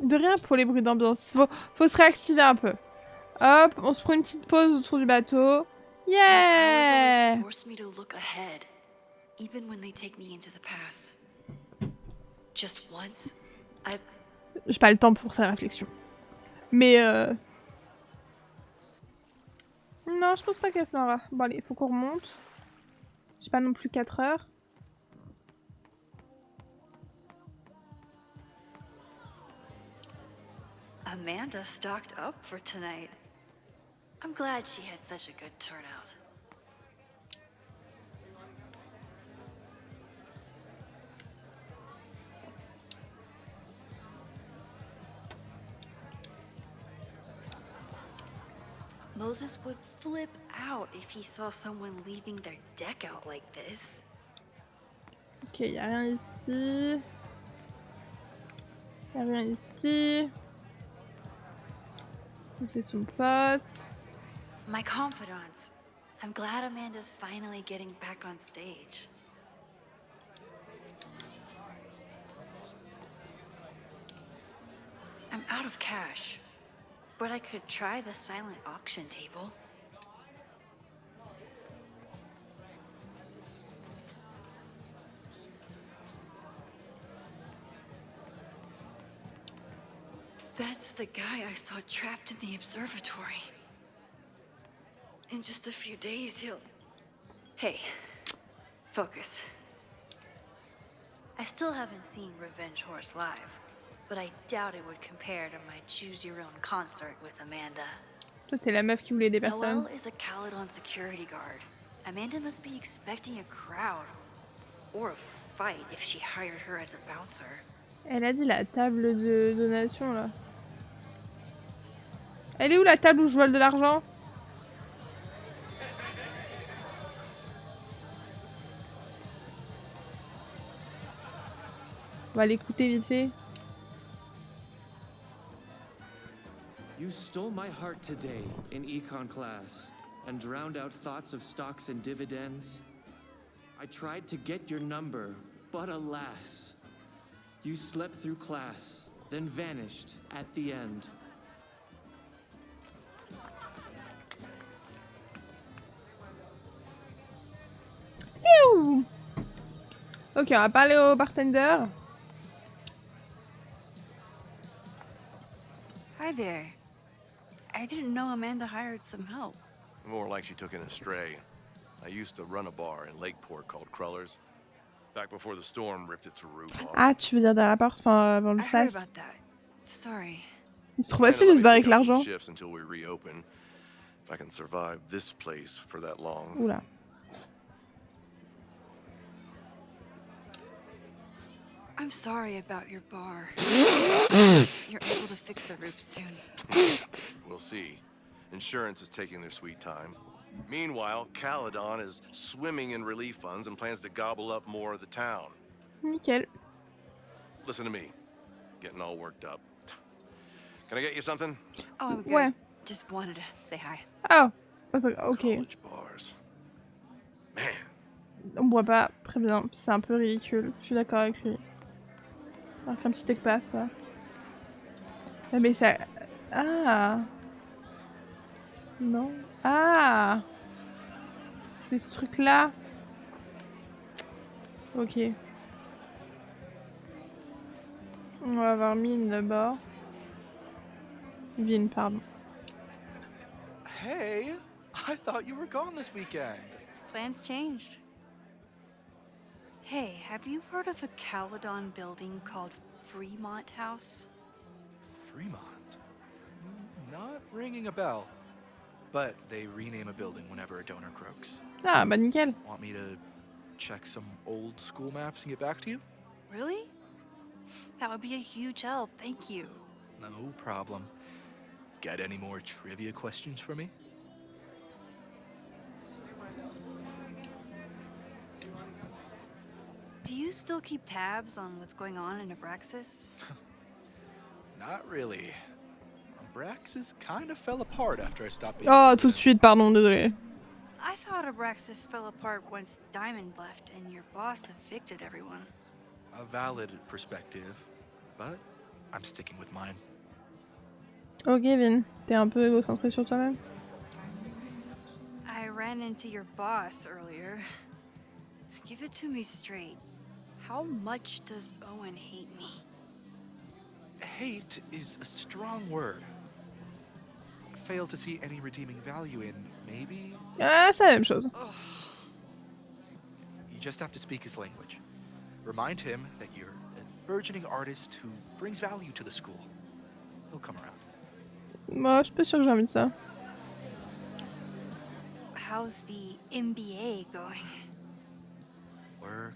De rien pour les bruits d'ambiance. Faut se réactiver un peu. Hop, on se prend une petite pause autour du bateau. Yeah! My powers always force me to look ahead, even when they take me into the past. Just once, J'ai pas le temps pour sa réflexion. Mais non, je pense pas qu'elle s'en va. Bon allez, faut qu'on remonte. J'ai pas non plus 4 heures. Amanda stocked up for tonight. I'm glad she had such a good turnout. Moses would flip out if he saw someone leaving their deck out like this. Ok, y'a rien ici. Y'a rien ici. Ça c'est son pote. My confidants. I'm glad Amanda's finally getting back on stage. I'm out of cash, but I could try the silent auction table. That's the guy I saw trapped in the observatory. In just a few days, he'll... Hey, focus. I still haven't seen Revenge Horse live, but I doubt it would compare to my Choose Your Own concert with Amanda. Toi, t'es la meuf qui voulait des personnes. Noelle is a Caledon security guard. Amanda must be expecting a crowd. Or a fight if she hired her as a bouncer. Elle a dit la table de donation, là. Elle est où la table où je vole de l'argent? On va l'écouter vite fait. You stole my heart today in econ class and drowned out thoughts of stocks and dividends. I tried to get your number, but alas, you slept through class, then vanished at the end. Piou! Ok, on va parler au bartender. Hi there. I didn't know Amanda hired some help. More like she took in a stray. I used to run a bar in Lakeport called Crullers. Back before the storm ripped its roof off. Ah, tu veux dire dans la porte, enfin, avant le I heard sas. about that. Sorry. Il se trouve facile de se barrer avec l'argent. Shifts until we reopen. If I can survive this place for that long. Oula. I'm sorry about your bar. You're able to fix the roof soon. We'll see. Insurance is taking their sweet time. Meanwhile, Caledon is swimming in relief funds and plans to gobble up more of the town. Nickel. Listen to me. Getting all worked up. Can I get you something? Oh, I'm good. Ouais. Just wanted to say hi. Oh. Ok. College bars. Man. On boit pas. Très bien. C'est un peu ridicule. Je suis d'accord avec lui. Alors qu'un petit tech pas, quoi. Ah, mais ça... Ah. Non. Ah. C'est ce truc-là. Ok. On va avoir Mine d'abord. Vin, pardon. Hey, I thought you were gone this weekend. Plans changed. Hey, have you heard of a Caledon building called Fremont House? Fremont? Not ringing a bell. But they rename a building whenever a donor croaks. Ah, bah nickel. Want me to check some old school maps and get back to you? Really? That would be a huge help, thank you. No problem. Got any more trivia questions for me? Do you still keep tabs on what's going on in Abraxas? Not really. Abraxas kind of fell apart after I stopped being Oh, tout de suite, pardon, désolé. I thought Abraxas fell apart once Diamond left and your boss evicted everyone. a valid perspective, but I'm sticking with mine. Ok, Vin, t'es un peu égocentré sur toi-même. I ran into your boss earlier. Give it to me straight. How much does Owen hate me? Hate is a strong word. Fail to see any redeeming value in, maybe? Ah, c'est la même chose. You just have to speak his language. Remind him that you're a burgeoning artist who brings value to the school. He'll come around. Moi, je suis pas sûre que j'ai envie de ça. How's the MBA going? Work,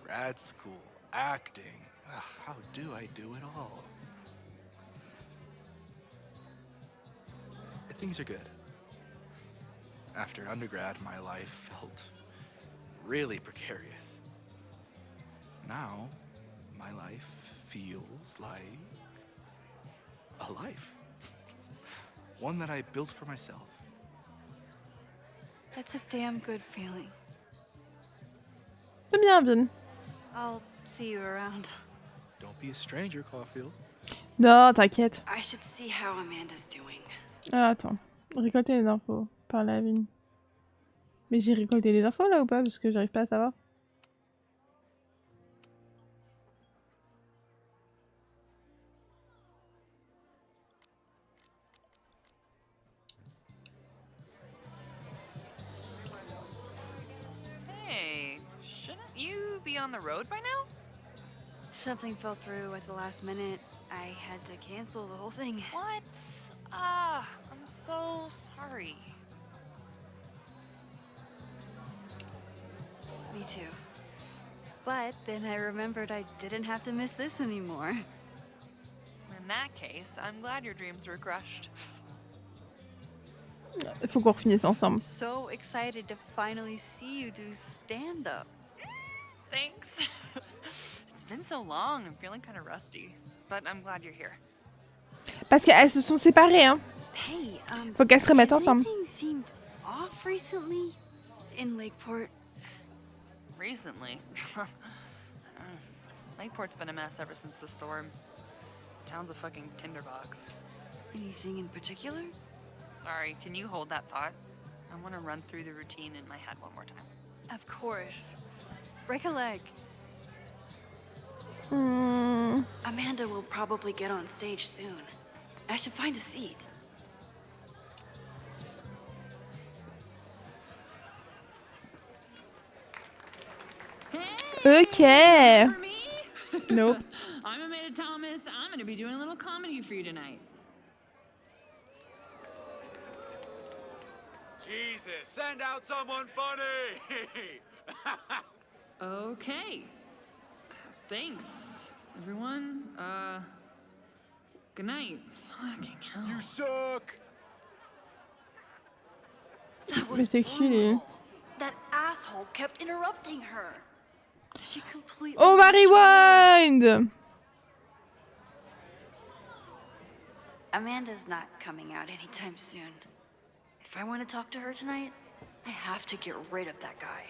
grad school, acting. Ugh, how do I do it all? Things are good. After undergrad, my life felt really precarious. Now, my life feels like a life. One that I built for myself. That's a damn good feeling. C'est bien, Vin. I'll see you around. Don't be a stranger, Caulfield. Non, t'inquiète. I should see how Amanda's doing. Ah, attends. Récolter les infos. Parler à Vin. Mais j'ai récolté les infos là ou pas? Parce que j'arrive pas à savoir. Hey, shouldn't you be on the road by now? Something fell through at the last minute. I had to cancel the whole thing. What? Ah, I'm so sorry. Me too. But then I remembered I didn't have to miss this anymore. In that case, I'm glad your dreams were crushed. Il faut qu'on finisse ensemble. So excited to finally see you do stand-up. Thanks. It's been so long, I'm feeling kind of rusty. But I'm glad you're here. Parce qu'elles se sont séparées, hein. Hey, Faut qu'elles se remettent ensemble. Anything seemed off recently in Lakeport? Recently? Lakeport's been a mess ever since the storm. Town's a fucking tinderbox. Anything in particular? Sorry, can you hold that thought? I want to run through the routine in my head one more time. Of course. Break a leg. Amanda will probably get on stage soon. I should find a seat. Okay. Nope. I'm Amanda Thomas. I'm going to be doing a little comedy for you tonight. Jesus, send out someone funny! Okay. Thanks, everyone. Good night. Fucking hell. You suck! That Mais was c'est qui, lui? That asshole kept interrupting her. She completely. On va rewind! Amanda's not coming out anytime soon. If I want to talk to her tonight, I have to get rid of that guy.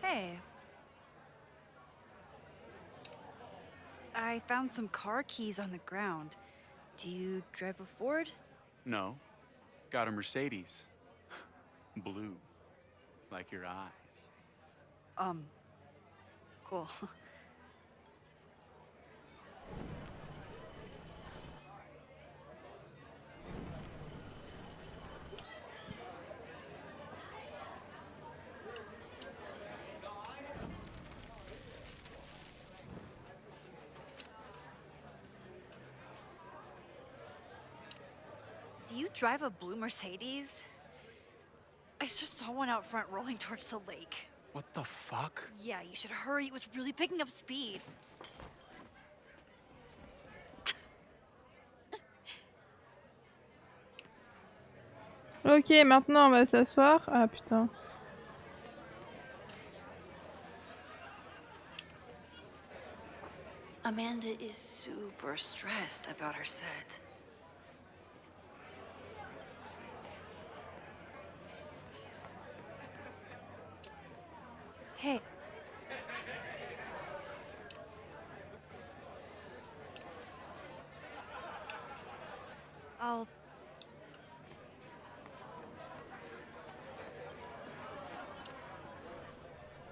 Hey. I found some car keys on the ground. Do you drive a Ford? No. Got a Mercedes. Blue. Like your eyes. Cool. Do you drive a blue Mercedes? I just saw one out front rolling towards the lake. What the fuck? Yeah, you should hurry. It was really picking up speed. Ok, maintenant on va s'asseoir. Ah putain. Amanda is super stressed about her set. Hey. I'll...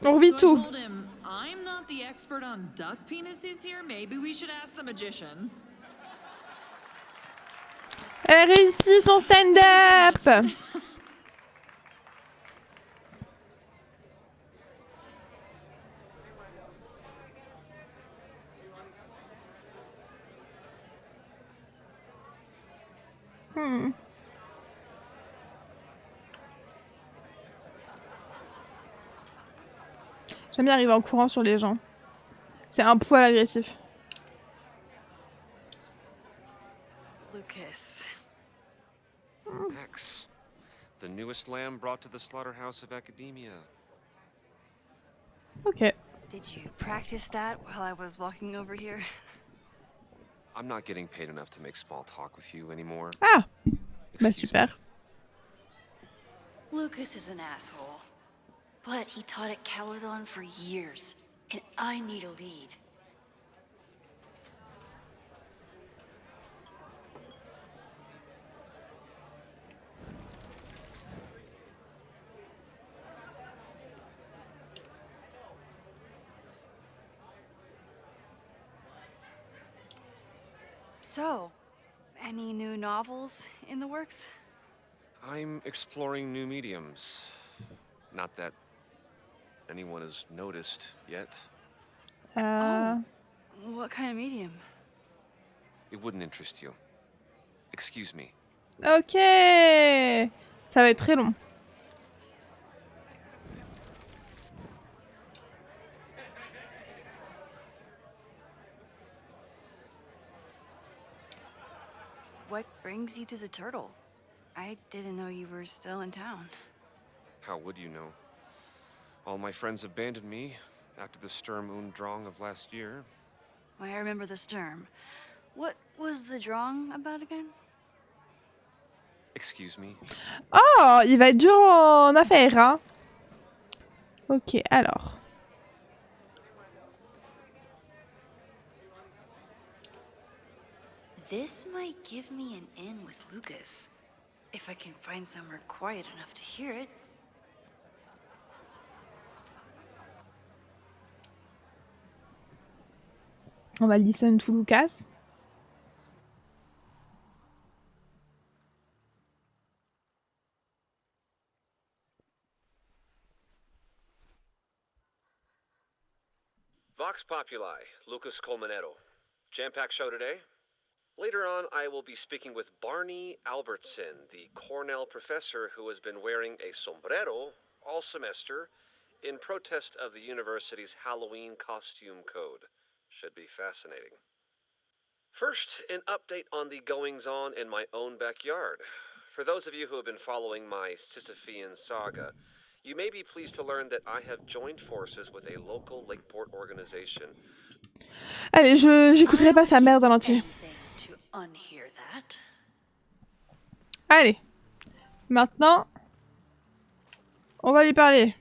On vit So I tout. told him, I'm not the expert on duck penises here. Maybe we should ask the magician. Elle réussit son stand-up. J'aime bien arriver en courant sur les gens. C'est un poil agressif. Lucas. X, the newest lamb brought to the slaughterhouse of academia. Ok. Did you practice that while I was walking over here? I'm not getting paid enough to make small talk with you anymore. Ah, bah Excuse super. Lucas is an asshole. But he taught at Caledon for years, and I need a lead. So, Any new novels in the works? I'm exploring new mediums. Not that anyone has noticed yet. What kind of medium? It wouldn't interest you. Excuse me. Ok. Ça va être très long. What brings you to the Turtle? I didn't know you were still in town. How would you know? All my friends abandoned me after the Sturm und Drang of last year. I remember the Sturm. What was the Drang about again? Excuse me. Oh, il va être dur en affaires, hein. Ok, alors. This might give me an in with Lucas, if I can find somewhere quiet enough to hear it. On va listen to Lucas. Vox Populi, Lucas Colmanetto. Jam-packed show today? Later on, I will be speaking with Barney Albertson, the Cornell professor who has been wearing a sombrero all semester in protest of the university's Halloween costume code. Should be fascinating. First, an update on the goings-on in my own backyard. For those of you who have been following my Sisyphean saga, you may be pleased to learn that I have joined forces with a local Lakeport organization. Allez, j'écouterai pas sa merde en entier. Allez. Maintenant, on va lui parler.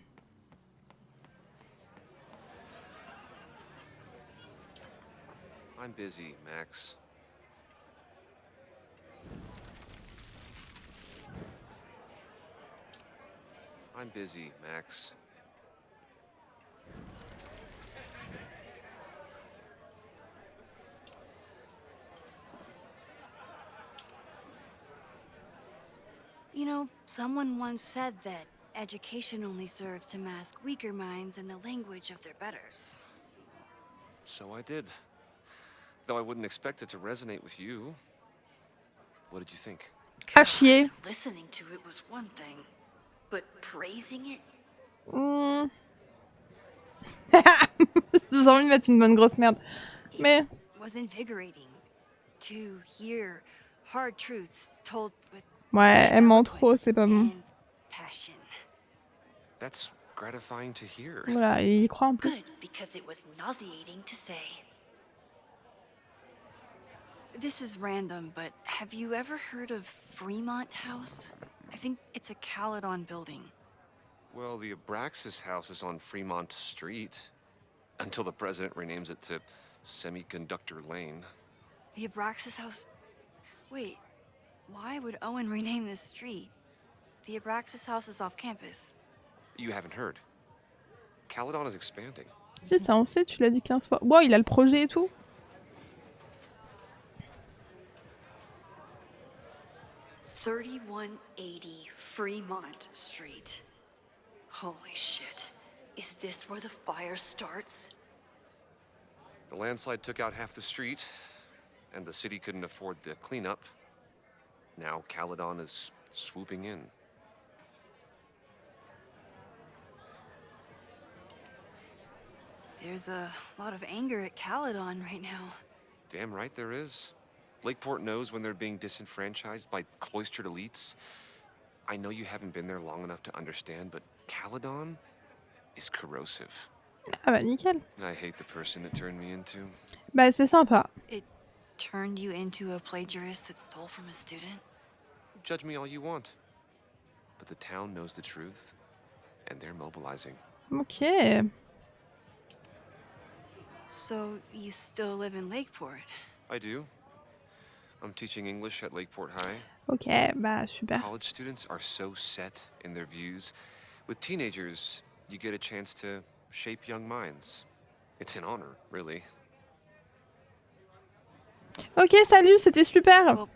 I'm busy, Max. I'm busy, Max. You know, someone once said that education only serves to mask weaker minds in the language of their betters. So I did. Though I wouldn't expect it to resonate with you. What did you think? À chier. Listening to it was one thing, but praising it? J'ai envie de mettre une bonne grosse merde. Mais... It was invigorating to hear hard truths told with Ouais, elle ment trop, c'est pas bon. passion. That's gratifying to hear. Voilà, il y croit un peu. Good, because it was nauseating to say. This is random, but have you ever heard of Fremont House? I think it's a Caledon building. Well, the Abraxas house is on Fremont Street. Until the president renames it to Semiconductor Lane. The Abraxas House... Wait, why would Owen rename this street? The Abraxas House is off campus. You haven't heard. Caledon is expanding. Si, ça on sait, tu l'as dit 15 fois. Wow, il a le projet et tout. 3180 Fremont Street. Holy shit. Is this where the fire starts? The landslide took out half the street, and the city couldn't afford the cleanup. Now Caledon is swooping in. There's a lot of anger at Caledon right now. Damn right there is. Lakeport knows when they're being disenfranchised by cloistered elites. I know you haven't been there long enough to understand, but Caledon is corrosive. Ah bah nickel. I hate the person it turned me into. Bah c'est sympa. It turned you into a plagiarist that stole from a student? Judge me all you want. But the town knows the truth, and they're mobilizing. Ok. So you still live in Lakeport? I do. I'm teaching English at Lakeport High. Ok, bah super. College students are so set in their views. With teenagers, you get a chance to shape young minds. It's an honor, really. Ok, salut, c'était super. Well,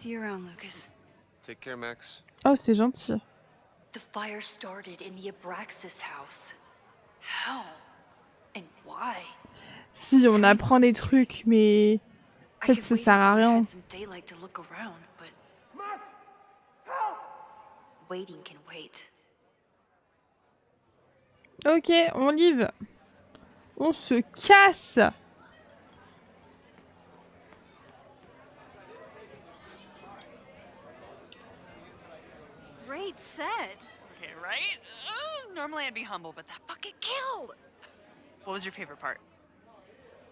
See you around, Lucas. Take care, Max. Oh, c'est gentil. The fire started in the Abraxas house. How? And why? Si, on apprend des trucs, mais en fait, ça sert à rien. Some daylight to look around, but waiting can wait. Ok, on livre. On se casse. Great set. Okay, right? Normally I'd be humble, but that fucking killed! What was your favorite part?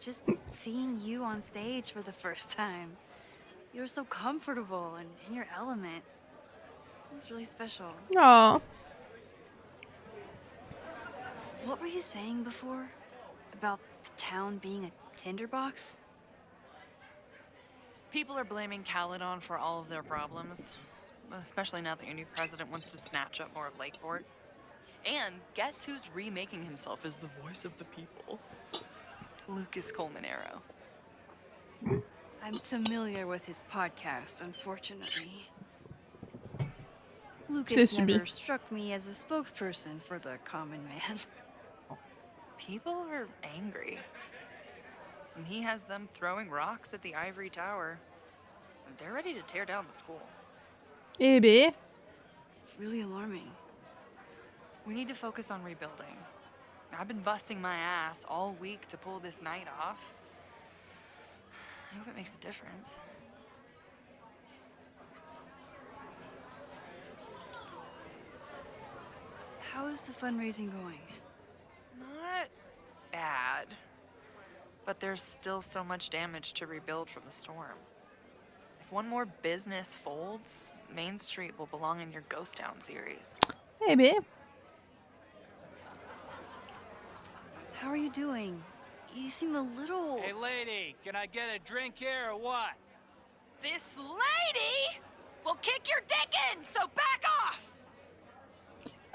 Just seeing you on stage for the first time. You were so comfortable and in your element. It was really special. Oh. What were you saying before? About the town being a tinderbox? People are blaming Caledon for all of their problems. Especially now that your new president wants to snatch up more of Lakeport. And guess who's remaking himself as the voice of the people? Lucas Colmenero. I'm familiar with his podcast, unfortunately. Lucas never struck me as a spokesperson for the common man. People are angry. And he has them throwing rocks at the Ivory Tower. They're ready to tear down the school. Eh ben. It's really alarming. We need to focus on rebuilding. I've been busting my ass all week to pull this night off. I hope it makes a difference. How is the fundraising going? Not bad. But there's still so much damage to rebuild from the storm. If one more business folds, Main Street will belong in your Ghost Town series. Eh ben. How are you doing? You seem a little... Hey, lady, can I get a drink here or what? This lady will kick your dick in, so back off!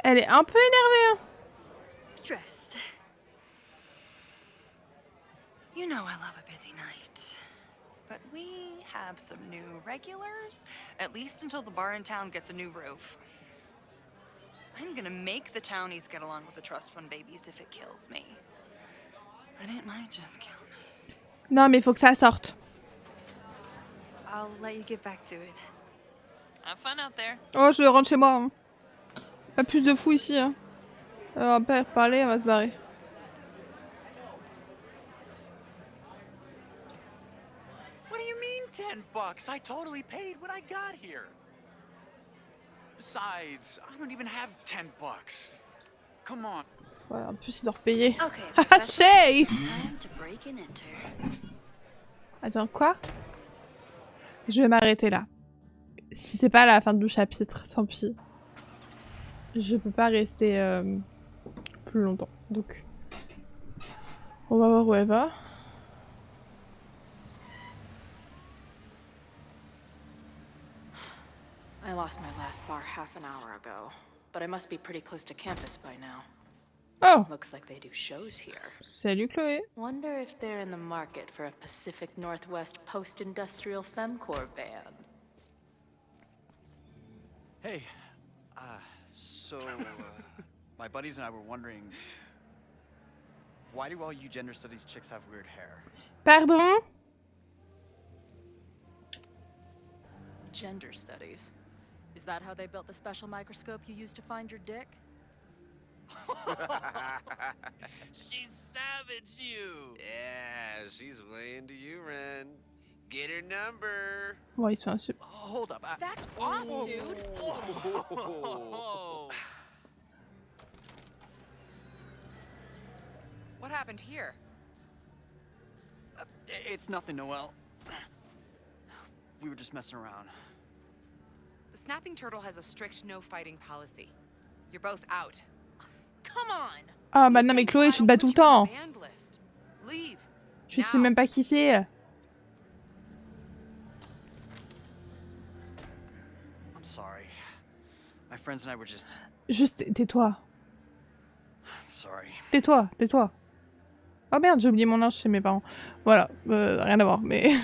Elle est un peu énervée. Stressed. You know I love a busy night. But we have some new regulars, at least until the bar in town gets a new roof. I'm gonna make the townies get along with the trust fund babies if it kills me. But it might just kill me. Non, mais faut que ça sorte. I'll let you get back to it. Have fun out there. Oh, je rentre chez moi. Hein. Pas plus de fous ici. Hein. On va pas parler, on va se barrer. What do you mean $10? I totally paid when I got here. Besides, I don't even have $10. Come on. Ouais, en plus, il doit repayer. Okay, Shay! time to break and enter. Attends, quoi? Je vais m'arrêter là. Si c'est pas la fin du chapitre, tant pis. Je peux pas rester plus longtemps. Donc, on va voir où elle va. I lost my last bar half an hour ago, but I must be pretty close to campus by now. Oh! Looks like they do shows here. Salut Chloé. Wonder if they're in the market for a Pacific Northwest post-industrial femcore band. Hey, so my buddies and I were wondering, why do all you gender studies chicks have weird hair? Pardon? Gender studies. Is that how they built the special microscope you used to find your dick? She savaged you. Yeah, she's way into you, Ren. Get her number. Bon, ils sont insup. Hold up. Back off, dude. What happened here? It's nothing, Noelle. We were just messing around. The snapping turtle has a strict no-fighting policy. You're both out. Come on! Ah bah non mais Chloé, je te bats tout le temps. Leave. Je sais même pas qui c'est. I'm sorry. My friends and I were just... Juste, tais-toi. Sorry. Tais-toi, tais-toi. Oh merde, j'ai oublié mon linge chez mes parents. Voilà, rien à voir, mais...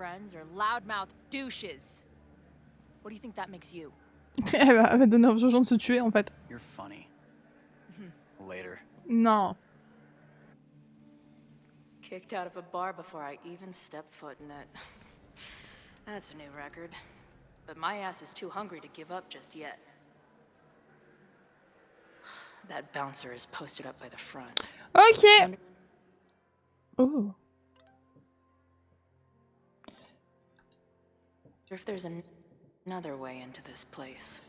friends are loudmouth douches. What do you think that makes you? Elle va donner aux gens de se tuer en fait. You're funny. Later. Non. Kicked out of a bar before I even stepped foot in it. That's a new record. But my ass is too hungry to give up just yet. That bouncer is posted up by the front. Ok. Oh. If there's another way into this place.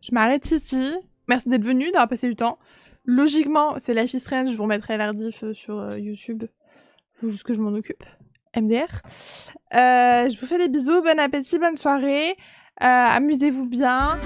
Je m'arrête ici. Merci d'être venu, d'avoir passé du temps. Logiquement, c'est Life is Strange, je vous remettrai l'ardif sur YouTube. Faut juste que je m'en occupe. MDR. Je vous fais des bisous, bon appétit, bonne soirée. Amusez-vous bien.